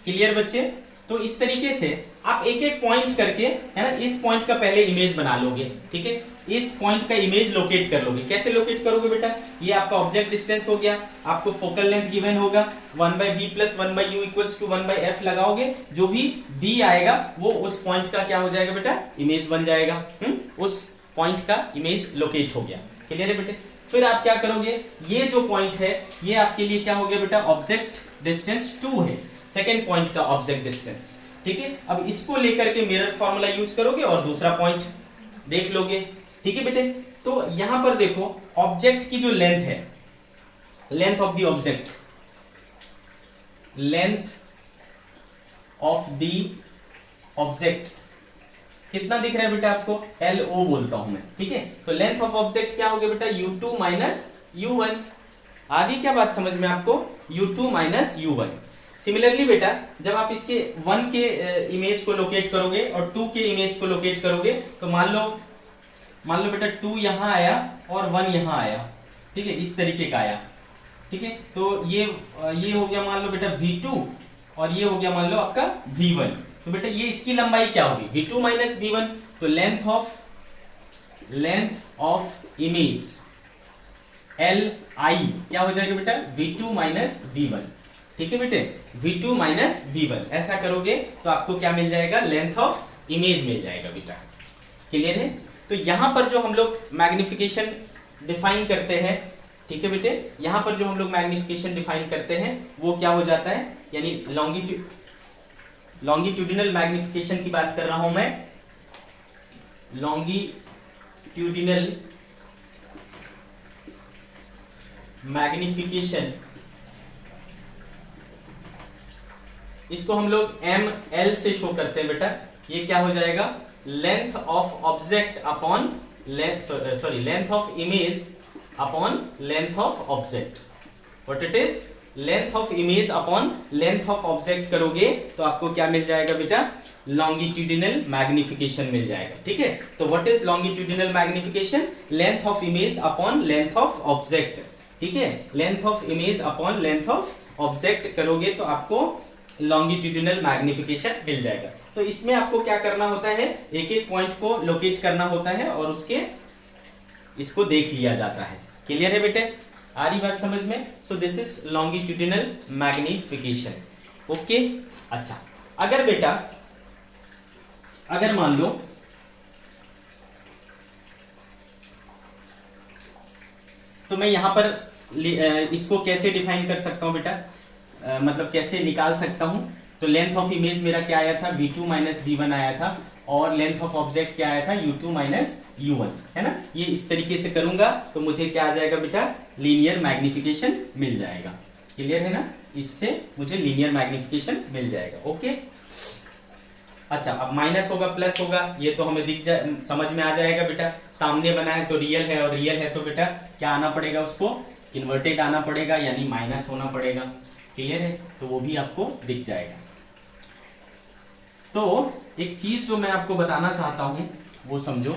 क्लियर बच्चे? तो इस तरीके से आप एक एक पॉइंट करके, है ना, इस पॉइंट का पहले इमेज बना लोगे। ठीक है, इस पॉइंट का इमेज लोकेट कर लोगे। कैसे लोकेट करोगे बेटा, ये आपका ऑब्जेक्ट डिस्टेंस हो गया, आपको फोकल लेंथ गिवन होगा 1/v + 1/u = 1/f लगाओगे, जो भी v आएगा वो उस पॉइंट का क्या हो जाएगा बेटा, इमेज बन जाएगा। उस पॉइंट का इमेज लोकेट हो गया। क्लियर है बेटे? फिर आप क्या करोगे, ये जो पॉइंट है ये आपके लिए क्या हो गया बेटा, ऑब्जेक्ट डिस्टेंस 2 है, सेकेंड पॉइंट का ऑब्जेक्ट डिस्टेंस। ठीक है, अब इसको लेकर के मिरर फॉर्मूला यूज करोगे और दूसरा पॉइंट देख लोगे। ठीक है बेटे? तो यहां पर देखो ऑब्जेक्ट की जो लेंथ है, length of the object, length of the object कितना दिख रहा है बेटा आपको, LO बोलता हूं मैं। ठीक है, तो लेंथ ऑफ ऑब्जेक्ट क्या हो गया बेटा, u2 - u1। आगे क्या बात समझ में आपको, u2 - u1। सिमिलरली बेटा जब आप इसके 1 के इमेज को लोकेट करोगे और 2 के इमेज को लोकेट करोगे, तो मान लो बेटा 2 यहां आया और 1 यहां आया। ठीक है, इस तरीके का आया। ठीक है, तो ये हो गया मान लो बेटा v2 और ये हो गया मान लो आपका v1। तो बेटा ये इसकी लंबाई क्या होगी, v2 - v1। तो लेंथ ऑफ इमेज li क्या हो जाएगा बेटा, v2 - v1। ठीक है बेटे, v2 - v1 ऐसा करोगे तो आपको क्या मिल जाएगा, लेंथ ऑफ इमेज मिल जाएगा बेटा। क्लियर है? तो यहां पर जो हम लोग मैग्निफिकेशन डिफाइन करते हैं, ठीक है बेटे, यहां पर जो हम लोग मैग्निफिकेशन डिफाइन करते हैं वो क्या हो जाता है, यानी लॉन्गिट्यूडिनल मैग्निफिकेशन की बात कर रहा हूं मैं, लॉन्गिट्यूडिनल मैग्निफिकेशन, इसको हम लोग ml से शो करते हैं बेटा। ये क्या हो जाएगा, length of object upon length of image upon length of object. What it is, length of image upon length of object करोगे तो आपको क्या मिल जाएगा बेटा, लॉन्गिट्यूडिनल मैग्निफिकेशन मिल जाएगा। ठीक है, तो what is longitudinal magnification, length of image upon length of object. ठीक है, length of image upon length of object करोगे तो आपको लॉन्गिट्यूडिनल मैग्निफिकेशन मिल जाएगा। तो इसमें आपको क्या करना होता है, एक एक पॉइंट को लोकेट करना होता है और उसके इसको देख लिया जाता है। क्लियर है बेटे, आ रही बात समझ में? So this is longitudinal magnification. Okay, अच्छा अगर बेटा, अगर मान लो तो मैं यहाँ पर इसको कैसे डिफाइन कर सकता हूँ बेटा, मतलब कैसे निकाल सकता हूँ। तो लेंथ ऑफ इमेज मेरा क्या आया था, v2 माइनस v1 आया था, और लेंथ ऑफ ऑब्जेक्ट क्या आया था, u2 माइनस u1, है ना। ये इस तरीके से करूंगा तो मुझे क्या आ जाएगा बेटा, लीनियर मैग्निफिकेशन मिल जाएगा। क्लियर है ना, इससे मुझे लीनियर मैग्निफिकेशन मिल जाएगा। ओके, अच्छा अब माइनस होगा प्लस होगा, ये तो हमें समझ में आ जाएगा बेटा। सामने बना है तो रियल है, और रियल है तो बेटा क्या आना पड़ेगा, उसको इन्वर्टेड आना पड़ेगा, यानी माइनस होना पड़ेगा। क्लियर है, तो वो भी आपको दिख जाएगा। तो एक चीज जो मैं आपको बताना चाहता हूं वो समझो।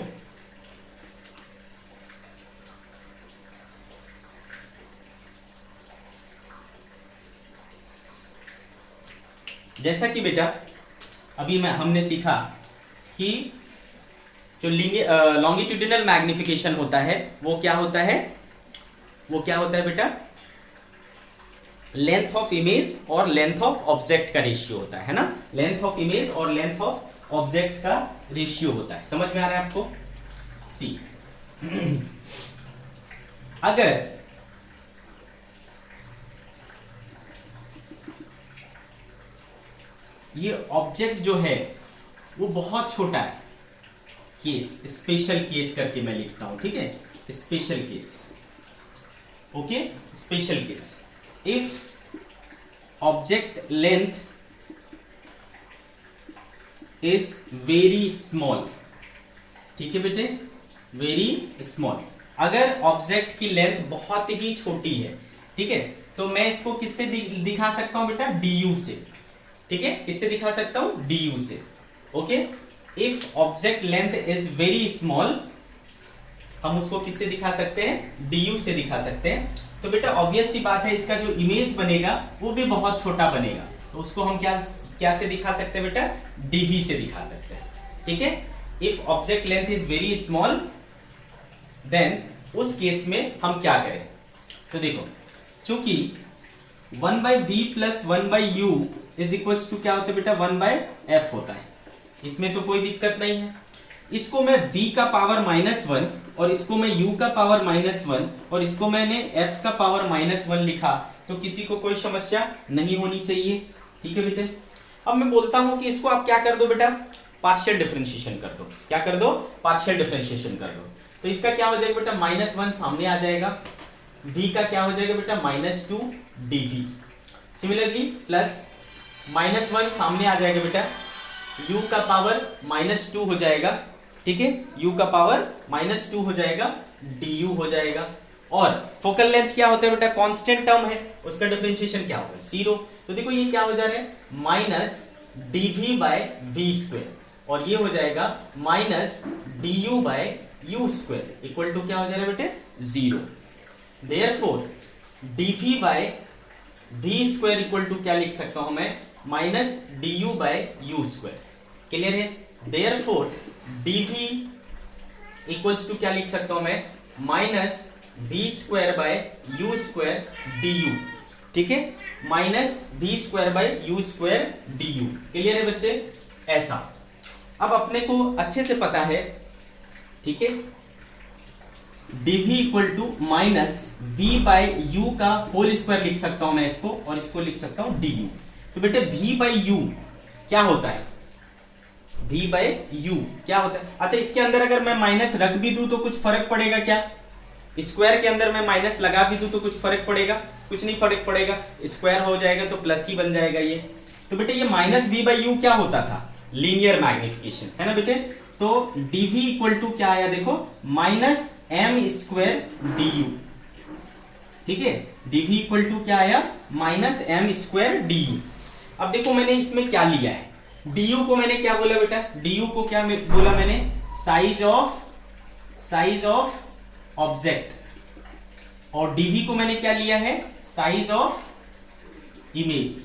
जैसा कि बेटा अभी हमने सीखा कि जो लॉन्गिट्यूडिनल मैग्निफिकेशन होता है वो क्या होता है, वो क्या होता है बेटा, लेंथ ऑफ इमेज और लेंथ ऑफ ऑब्जेक्ट का रेशियो होता है ना। लेंथ ऑफ इमेज और लेंथ ऑफ ऑब्जेक्ट का रेशियो होता है। समझ में आ रहा है आपको। सी अगर ये ऑब्जेक्ट जो है वो बहुत छोटा है, केस स्पेशल केस करके मैं लिखता हूं, ठीक है, special case. Okay, special case, if object length is very small, ठीक है बेटे, वेरी स्मॉल। अगर ऑब्जेक्ट की लेंथ बहुत ही छोटी है, ठीक है, तो मैं इसको किससे दिखा सकता हूं बेटा, डी से। ठीक है, किससे दिखा सकता हूं, डी से। Okay, if object length is very small, हम उसको किससे दिखा सकते हैं, डी से दिखा सकते हैं। तो बेटा ऑब्वियस सी बात है, इसका जो इमेज बनेगा वो भी बहुत छोटा बनेगा, तो उसको हम क्या से दिखा सकते हैं बेटा, डीवी से दिखा सकते हैं। ठीक है, if object length is very small, then उस केस में हम क्या करें, तो देखो चूंकि 1/v plus 1/u is equals to क्या होता है बेटा, 1/f होता है, इसमें तो कोई दिक्कत नहीं है। इसको मैं v का पावर -1 और इसको मैं u का पावर -1 और इसको मैंने f का पावर -1 लिखा, तो किसी को कोई समस्या नहीं होनी चाहिए। ठीक है बेटे, अब मैं बोलता हूं कि इसको आप क्या कर दो बेटा, पार्शियल डिफरेंशिएशन कर दो। क्या कर दो, पार्शियल डिफरेंशिएशन कर दो। तो इसका क्या हो जाएगा बेटा, -1 सामने आ जाएगा, v का क्या हो जाएगा बेटा, -2 dv। सिमिलरली प्लस -1 सामने आ जाएगा बेटा, u का पावर -2 हो जाएगा। ठीक है, u का पावर -2 हो जाएगा, du हो जाएगा। और फोकल लेंथ क्या होता है बेटा, कांस्टेंट टर्म है, उसका डिफरेंशिएशन क्या होगा, 0। तो देखो ये क्या हो जा रहा है, -dv/v², और ये हो जाएगा -du/u² इक्वल टू क्या हो जा रहा है बेटे, 0। देयरफॉर dv/v² इक्वल टू क्या लिख सकता हूं मैं, -du/u²। क्लियर है, देयरफॉर dv इक्वल्स टू क्या लिख सकता हूं मैं, -v²/u² du। ठीक है, -v²/u² du। क्लियर है बच्चे, ऐसा। अब अपने को अच्छे से पता है, ठीक है, dv इक्वल टू -v/u का होल स्क्वायर लिख सकता हूं मैं इसको, और इसको लिख सकता हूं du। तो बेटे v/u क्या होता है, v/u क्या होता है। अच्छा, इसके अंदर अगर मैं माइनस रख भी दूं तो कुछ फर्क पड़ेगा क्या, स्क्वायर के अंदर मैं माइनस लगा भी दूं तो कुछ फर्क पड़ेगा, कुछ नहीं फर्क पड़ेगा, स्क्वायर हो जाएगा तो प्लस ही बन जाएगा ये। तो बेटे ये -v/u क्या होता था, लीनियर मैग्निफिकेशन, है ना बेटे। तो dv इक्वल टू क्या आया, देखो -m² du। ठीक है, dv इक्वल टू क्या आया, -m² du। अब देखो मैंने इसमें क्या लिया है, du को मैंने क्या बोला बेटा, du को क्या बोला मैंने, साइज ऑफ ऑब्जेक्ट, और dv को मैंने क्या लिया है, साइज ऑफ इमेज।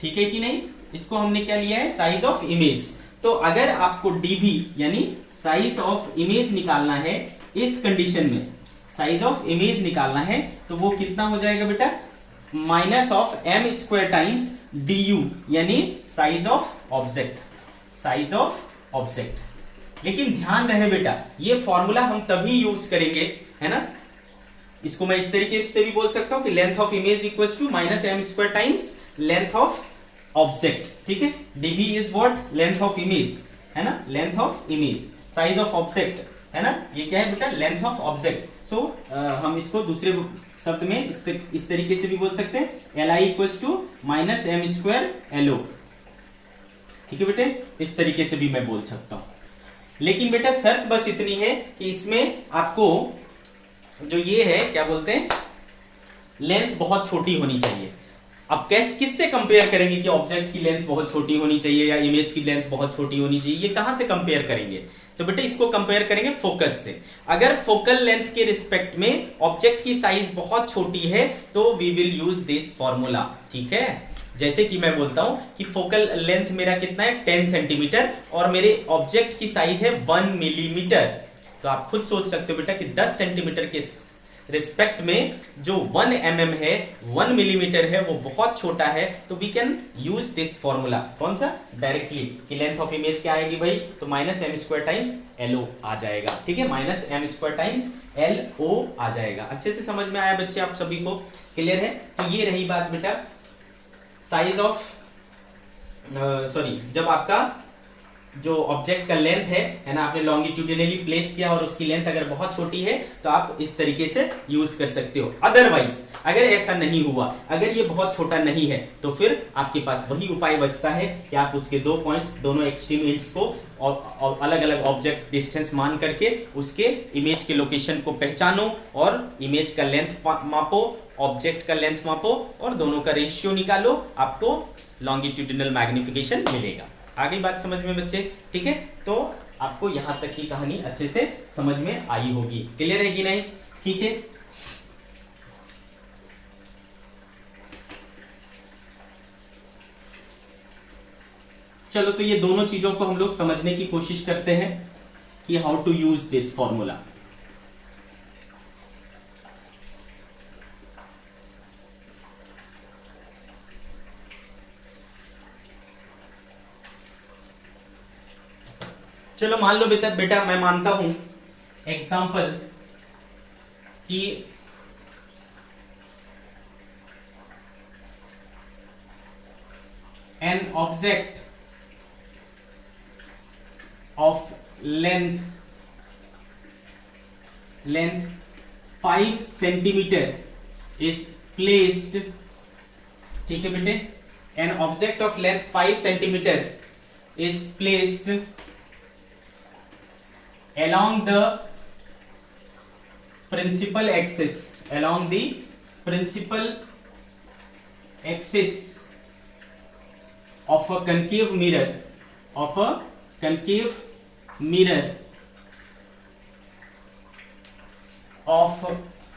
ठीक है कि नहीं, इसको हमने क्या लिया है, साइज ऑफ इमेज। तो अगर आपको dv यानी साइज ऑफ इमेज निकालना है, इस कंडीशन में साइज ऑफ इमेज निकालना है, तो वो कितना हो जाएगा बेटा, -m² टाइम्स du यानी size of object, size of object. लेकिन ध्यान रहे बेटा, ये फॉर्मूला हम तभी यूज करेंगे, है ना, इसको मैं इस तरीके से भी बोल सकता हूं कि length of image equals to minus M square times length of object, ठीक है। Dv is what, length of image, है ना, length of image, size of object, है ना, ये क्या है बेटा, लेंथ ऑफ ऑब्जेक्ट। सो हम इसको दूसरे शब्द में इस तरीके से भी बोल सकते हैं, l i equals to minus M square l o, ठीक है बेटे, इस तरीके से भी मैं बोल सकता हूं। लेकिन बेटा शर्त बस इतनी है कि इसमें आपको जो ये है क्या बोलते हैं, लेंथ बहुत छोटी होनी चाहिए। अब किससे कंपेयर करेंगे कि ऑब्जेक्ट की लेंथ बहुत छोटी होनी चाहिए या इमेज की लेंथ बहुत छोटी होनी चाहिए, ये कहां से कंपेयर करेंगे? तो बेटा इसको कंपेयर करेंगे फोकस से। अगर फोकल लेंथ के रिस्पेक्ट में ऑब्जेक्ट की साइज बहुत छोटी है तो we will use this formula, ठीक है। जैसे कि मैं बोलता हूं कि फोकल लेंथ मेरा कितना है 10 सेंटीमीटर और मेरे ऑब्जेक्ट की साइज है 1 मिलीमीटर, तो आप खुद सोच सकते हो बेटा कि 10 सेंटीमीटर के रिस्पेक्ट में जो 1 mm है, 1 मिलीमीटर है, वो बहुत छोटा है, तो we can use this formula. कौन सा? डायरेक्टली कि लेंथ ऑफ इमेज क्या आएगी भाई, तो minus M square times L O आ जाएगा, ठीक है, minus M square times L O आ जाएगा। अच्छे से समझ में आया बच्चे, आप सभी को क्लियर है? तो ये रही बात बेटा साइज ऑफ जब आपका जो ऑब्जेक्ट का लेंथ है ना, आपने लॉन्गिट्यूडिनली प्लेस किया और उसकी लेंथ अगर बहुत छोटी है तो आप इस तरीके से यूज कर सकते हो। अदरवाइज अगर ऐसा नहीं हुआ, अगर ये बहुत छोटा नहीं है, तो फिर आपके पास वही उपाय बचता है कि आप उसके दो पॉइंट्स, दोनों एक्सट्रीम एंड्स को और अलग अलग ऑब्जेक्ट डिस्टेंस मान करके उसके इमेज के लोकेशन को पहचानो और इमेज का लेंथ मापो, ऑब्जेक्ट का लेंथ मापो और दोनों का रेशियो निकालो, आपको लॉन्गिट्यूडिनल मैग्निफिकेशन मिलेगा। आ गई बात समझ में बच्चे? ठीक है, तो आपको यहां तक की कहानी अच्छे से समझ में आई होगी। क्लियर है कि नहीं? ठीक है, चलो तो ये दोनों चीजों को हम लोग समझने की कोशिश करते हैं कि how to use this formula. चलो मान लो बेटा मैं मानता हूं एग्जाम्पल कि an object of length 5 centimetre is placed, ठीक है बेटे, an object of length 5 centimetre is placed along the principal axis of a concave mirror of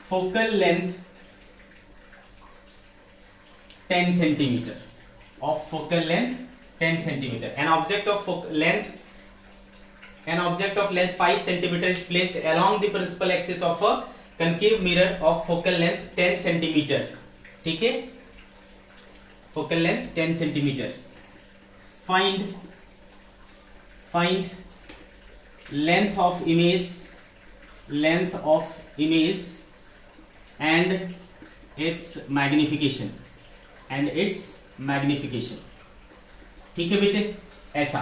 focal length 10 centimeter, of focal length 10 centimeter. An object of length 5 centimeter is placed along the principal axis of a concave mirror of focal length 10 centimeter, ठीक है, focal length 10 centimeter. Find length of image and its magnification, ठीक है बेटे, ऐसा।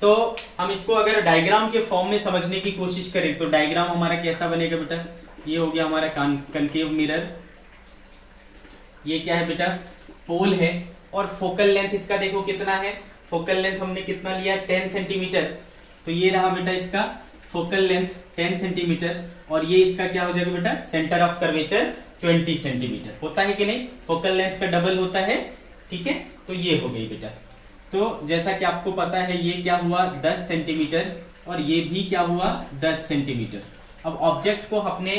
तो हम इसको अगर डायग्राम के फॉर्म में समझने की कोशिश करें तो डायग्राम हमारा कैसा बनेगा बेटा? ये हो गया हमारा कनकेव मिरर, ये क्या है बेटा? पोल है, और फोकल लेंथ इसका देखो कितना है, फोकल लेंथ हमने कितना लिया? 10 सेंटीमीटर। तो ये रहा बेटा इसका फोकल लेंथ 10 सेंटीमीटर, और ये इसका क्या हो जाएगा बेटा? Centre of curvature 20 centimetre. होता है कि नहीं? फोकल लेंथ का डबल होता है, ठीक है। तो ये हो गई बेटा। तो जैसा कि आपको पता है ये क्या हुआ? 10 सेंटीमीटर, और ये भी क्या हुआ? 10 सेंटीमीटर। अब ऑब्जेक्ट को अपने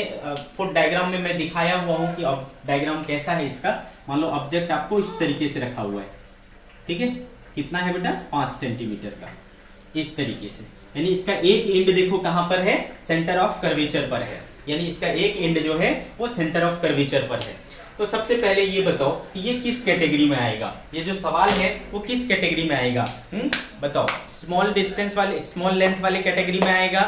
फुट डायग्राम में मैं दिखाया हुआ हूं कि डायग्राम कैसा है इसका। मान लो ऑब्जेक्ट आपको इस तरीके से रखा हुआ है, ठीक है, कितना है बेटा? 5 सेंटीमीटर का, इस तरीके से। यानी इसका एक एंड देखो कहां पर है? सेंटर ऑफ कर्वेचर पर है, यानी इसका एक एंड जो है वो सेंटर ऑफ कर्वेचर पर है। तो सबसे पहले ये बताओ कि ये किस कैटेगरी में आएगा? ये जो सवाल है वो किस कैटेगरी में आएगा? बताओ, स्मॉल डिस्टेंस वाले, स्मॉल लेंथ वाले कैटेगरी में आएगा,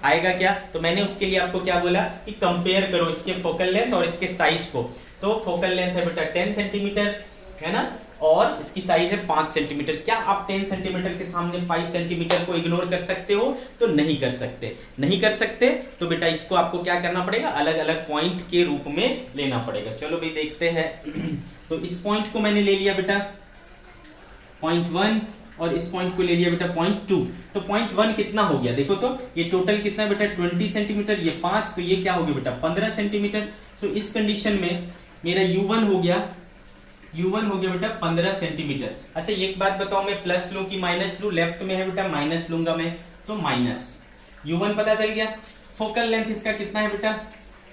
आएगा क्या, तो मैंने उसके लिए आपको क्या बोला कि कंपेयर करो इसके फोकल लेंथ और इसके साइज को। तो फोकल लेंथ है बेटा 10 सेंटीमीटर, है ना, और इसकी साइज है 5 सेंटीमीटर। क्या आप 10 सेंटीमीटर के सामने 5 सेंटीमीटर को इग्नोर कर सकते हो? तो नहीं कर सकते, नहीं कर सकते। तो बेटा इसको आपको क्या करना पड़ेगा, अलग अलग पॉइंट के रूप में लेना पड़ेगा। चलो भाई देखते हैं। तो इस पॉइंट को मैंने ले लिया बेटा पॉइंट 1 और इस पॉइंट को ले लिया बेटा पॉइंट 2। तो पॉइंट 1 कितना हो गया, देखो तो ये टोटल कितना है बेटा 20 सेंटीमीटर, ये 5, तो ये क्या हो गया बेटा 15 सेंटीमीटर। सो इस कंडीशन में मेरा U1 हो गया बेटा 15 सेंटीमीटर। अच्छा एक बात बताओ, मैं प्लस लूं कि माइनस लूं? लेफ्ट में है बेटा माइनस लूंगा मैं, तो माइनस। U1 पता चल गया। फोकल लेंथ इसका कितना है बेटा,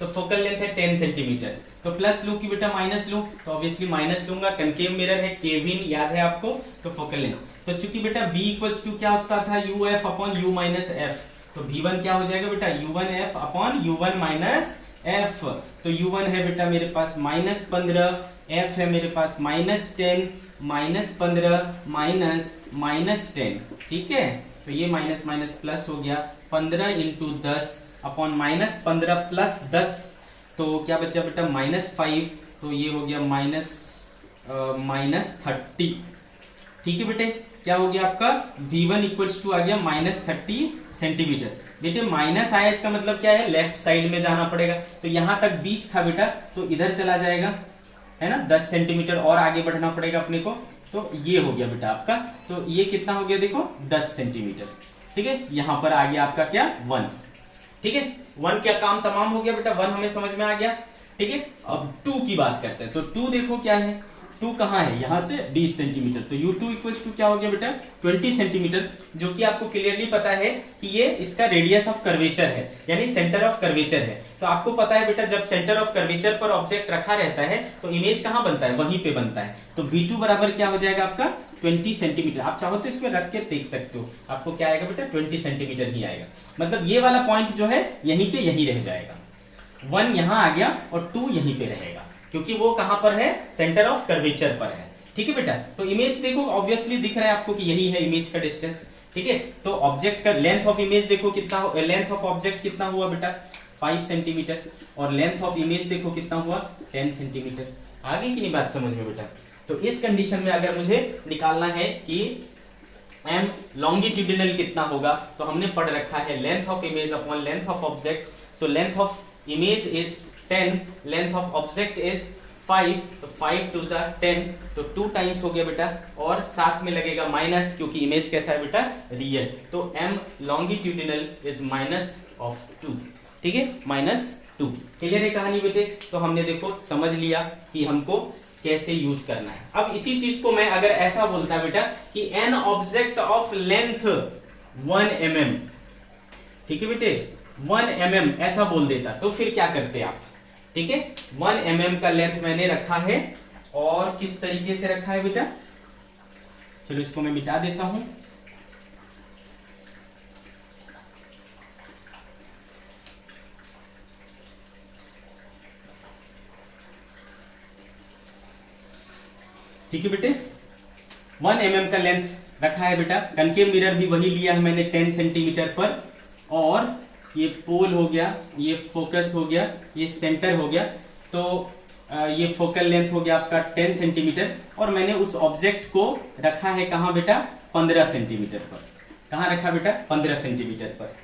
तो फोकल लेंथ है 10 सेंटीमीटर। तो प्लस लूं कि बेटा माइनस लूं, तो ऑब्वियसली माइनस लूंगा। कनकेव मिरर है, केविन याद है आपको, तो फोकल लेंथ। तो चूंकि बेटा V इक्वल्स टू क्या होता था, UF upon U minus F, तो V1 क्या हो जाएगा बेटा U1F upon U1 minus F। तो U1 है बेटा मेरे पास -15, F है मेरे पास -10, -15 -10, ठीक है। तो ये माइनस माइनस प्लस हो गया, 15 इंटू 10 अपॉन -15 प्लस 10, तो क्या बचा बेटा -5, तो ये हो गया -30, ठीक है बेटे। क्या हो गया आपका V1 इक्वल्स टू आ गया -30 सेंटीमीटर। बेटे माइनस आया इसका मतलब क्या है, लेफ्ट साइड में जाना पड़ेगा। तो यहां तक 20 था बेटा, तो इधर चला जाएगा, है ना, 10 सेंटीमीटर और आगे बढ़ना पड़ेगा अपने को। तो ये हो गया बेटा आपका, तो ये कितना हो गया देखो 10 सेंटीमीटर, ठीक है। यहां पर आ गया आपका क्या 1, ठीक है। 1 क्या काम तमाम हो गया बेटा, 1 हमें समझ में आ गया, ठीक है। अब 2 की बात करते हैं। तो 2 देखो क्या है, 2 कहाँ है, यहां से 20 सेंटीमीटर। तो U2 इक्वल्स टू क्या हो गया बेटा 20 सेंटीमीटर, जो कि आपको क्लियरली पता है कि ये इसका रेडियस ऑफ कर्वेचर है, यानी सेंटर ऑफ कर्वेचर है। तो आपको पता है बेटा जब सेंटर ऑफ कर्वेचर पर ऑब्जेक्ट रखा रहता है तो इमेज कहां बनता है, वहीं पे बनता है। तो V2 बराबर क्या हो जाएगा आपका 20 सेंटीमीटर। आप चाहो तो इसमें रख के देख सकते हो, आपको क्या आएगा बेटा 20 सेंटीमीटर ही आएगा। मतलब ये वाला पॉइंट जो है यहीं के यहीं रह जाएगा, 1 यहां आ गया और 2 यहीं पे रहेगा, क्योंकि वो कहां पर है, सेंटर ऑफ कर्वेचर पर है, ठीक है बेटा। तो इमेज देखो ऑब्वियसली दिख रहा है आपको कि यही है इमेज का डिस्टेंस, ठीक है। तो ऑब्जेक्ट का लेंथ ऑफ इमेज देखो कितना, लेंथ ऑफ ऑब्जेक्ट कितना हुआ बेटा 5 सेंटीमीटर, और लेंथ ऑफ इमेज देखो कितना हुआ 10 सेंटीमीटर। आगे की नहीं बात समझ में बेटा। तो इस कंडीशन में अगर मुझे निकालना है कि m लॉन्गिट्यूडिनल कितना होगा, तो हमने पढ़ रखा है length of image upon length of object. So length of image is 10, length of object is 5, तो 5 2 10, तो 2 टाइम्स हो गया बेटा, और साथ में लगेगा माइनस, क्योंकि इमेज कैसा है बेटा रियल। तो m लॉन्गिट्यूडिनल इज -2, ठीक है, -2। क्लियर है कहानी बेटे। तो हमने देखो समझ लिया कि हमको कैसे यूज करना है। अब इसी चीज को मैं अगर ऐसा बोलता बेटा कि an object of length 1 mm, ठीक है बेटे 1 mm ऐसा बोल देता, तो फिर क्या करते आप, ठीक है। 1 mm का लेंथ मैंने रखा है, और किस तरीके से रखा है बेटा, चलो इसको मैं मिटा देता हूं। ठीक है बेटे 1 mm का लेंथ रखा है बेटा। कनकेव मिरर भी वही लिया है मैंने 10 सेंटीमीटर पर, और ये पोल हो गया, ये फोकस हो गया, ये सेंटर हो गया। तो ये फोकल लेंथ हो गया आपका 10 सेंटीमीटर, और मैंने उस ऑब्जेक्ट को रखा है कहाँ बेटा 15 सेंटीमीटर पर। कहाँ रखा बेटा 15 सेंटीमीटर पर।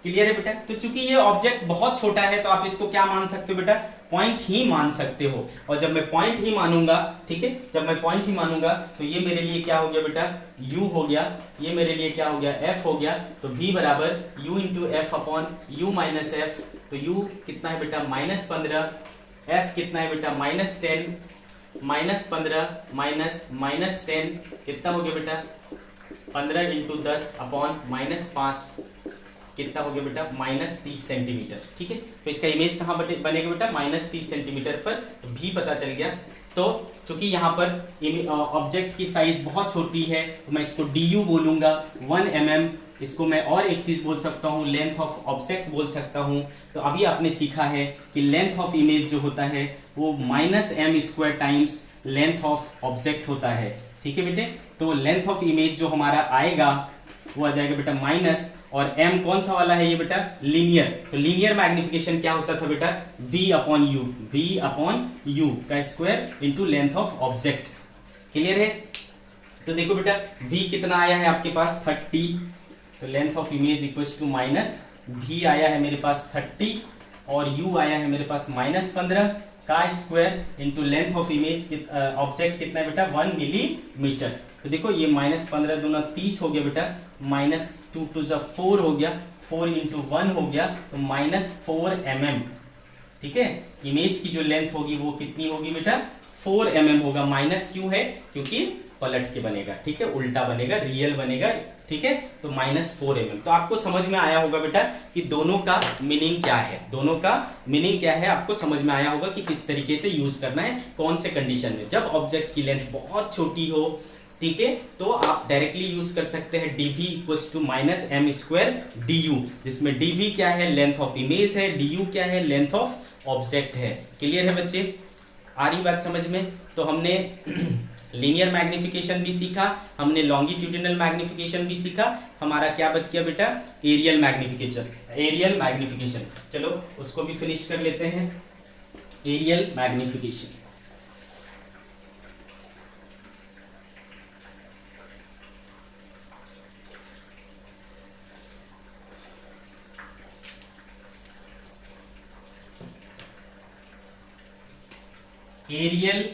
क्लियर है बेटा। तो चूंकि ये ऑब्जेक्ट बहुत छोटा है तो आप इसको क्या मान सकते हो बेटा, पॉइंट ही मान सकते हो। और जब मैं पॉइंट ही मानूंगा, ठीक है, जब मैं पॉइंट ही मानूंगा तो ये मेरे लिए क्या हो गया बेटा u हो गया, ये मेरे लिए क्या हो गया f हो गया। तो v बराबर u into F upon u minus F. तो u कितना है बेटा -15, f कितना है बेटा -10, -15 -10 कितना हो गया बेटा 15 इंटू 10 अपॉन -5 कितना हो गया बेटा -30 सेंटीमीटर, ठीक है। तो इसका इमेज कहाँ बनेगा बेटा -30 सेंटीमीटर पर, तो भी पता चल गया। तो चूंकि यहाँ पर ऑब्जेक्ट की साइज बहुत छोटी है तो मैं इसको du बोलूंगा 1 mm। इसको मैं और एक चीज बोल सकता हूँ, लेंथ ऑफ ऑब्जेक्ट बोल सकता हूँ। तो अभी आपने सीखा है कि लेंथ ऑफ इमेज जो होता है वो -m² times length of object होता है, ठीक है बेटे। तो लेंथ ऑफ इमेज जो हमारा आएगा वो आ जाएगा बेटा और m कौन सा वाला है ये बेटा, लीनियर। तो लीनियर मैग्निफिकेशन क्या होता था बेटा, v अपॉन यू का square into length of object. Clear है। तो देखो बेटा v कितना आया है आपके पास 30, तो length of image equals to minus v आया है मेरे पास 30 और u आया है मेरे पास -15 का square into length of image object कितना है बेटा 1 मिलीमीटर। तो देखो ये -15 दूना 30 हो गया बेटा, -2 टू 4 हो गया, 4 इंटू 1 हो गया, तो -4 mm। ठीक है, इमेज की जो लेंथ होगी वो कितनी होगी बेटा 4 mm होगा। माइनस क्यों है, क्योंकि पलट के बनेगा, ठीक है, उल्टा बनेगा, रियल बनेगा, ठीक है, तो -4 mm। तो आपको समझ में आया होगा बेटा कि दोनों का मीनिंग क्या है, दोनों का मीनिंग क्या है, आपको समझ में आया होगा कि किस तरीके से यूज करना है, कौन से कंडीशन में। जब ऑब्जेक्ट की लेंथ बहुत छोटी हो, ठीक है, तो आप डायरेक्टली यूज कर सकते हैं dv equals to -m² du, जिसमें dv क्या है, लेंथ ऑफ इमेज है, du क्या है, लेंथ ऑफ ऑब्जेक्ट है। क्लियर है बच्चे, आ रही बात समझ में। तो हमने लीनियर मैग्निफिकेशन भी सीखा, हमने लॉन्गिट्यूडिनल मैग्निफिकेशन भी सीखा, हमारा क्या बच गया बेटा, एरियल मैग्निफिकेशन। चलो उसको भी फिनिश कर लेते हैं। एरियल मैग्निफिकेशन, एरियल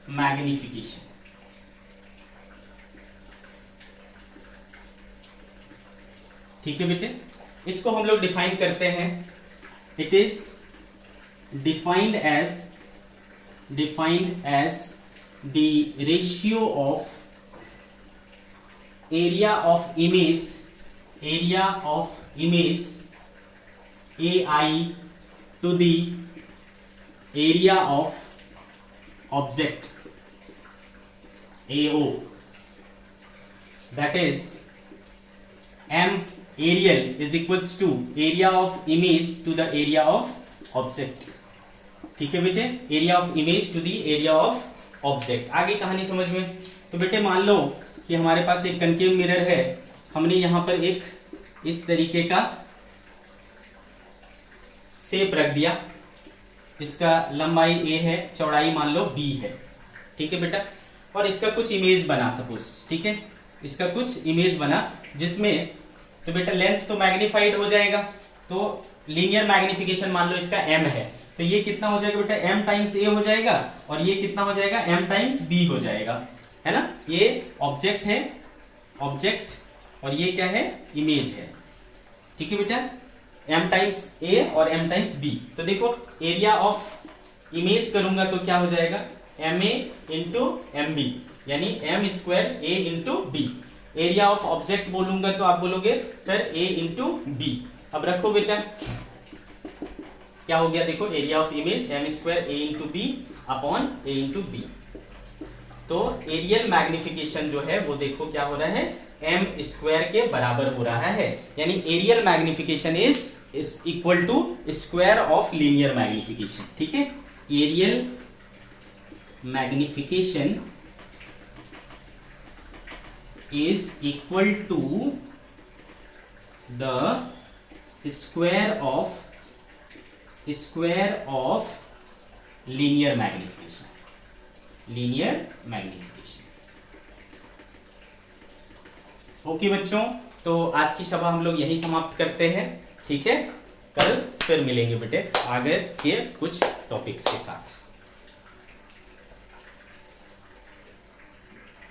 मैग्निफिकेशन, ठीक है बेटे, इसको हम लोग डिफाइन करते हैं। It is defined as the ratio of area of image AI to the area of object AO, that is m aerial is equals to area of image to the area of object। ठीक है बेटे, area of image to the area of object. आगे कहानी समझ में। तो बेटे मान लो कि हमारे पास एक कनकेव मिरर है, हमने यहां पर एक इस तरीके का शेप रख दिया, इसका लंबाई a है, चौड़ाई मान लो b है, ठीक है बेटा, और इसका कुछ इमेज बना सपोज, ठीक है, इसका कुछ इमेज बना जिसमें, तो बेटा लेंथ तो मैग्नीफाइड हो जाएगा, तो लीनियर मैग्निफिकेशन मान लो इसका m है, तो ये कितना हो जाएगा बेटा m टाइम्स a हो जाएगा, और ये कितना हो जाएगा m टाइम्स b हो जाएगा, है ना। ये ऑब्जेक्ट है, ऑब्जेक्ट, और ये क्या है, इमेज है, ठीक है बेटा, m टाइम्स a और m टाइम्स b। तो देखो एरिया ऑफ इमेज करूंगा तो क्या हो जाएगा ma इंटू mb, यानी m² a into b। Area of object बोलूंगा तो आप बोलोगे सर a इंटू b। अब रखो बेटा क्या हो गया, देखो area of image m² a into b upon a into b। तो एरियल मैग्निफिकेशन जो है वो देखो क्या हो रहा है, m² के बराबर हो रहा है, यानी areal magnification is equal to square of linear magnification. ठीक है, areal magnification is equal to the square of linear magnification, okay बच्चों, तो आज की सभा हम लोग यही समाप्त करते हैं। ठीक है, कल फिर मिलेंगे बेटे आगे के कुछ टॉपिक्स के साथ।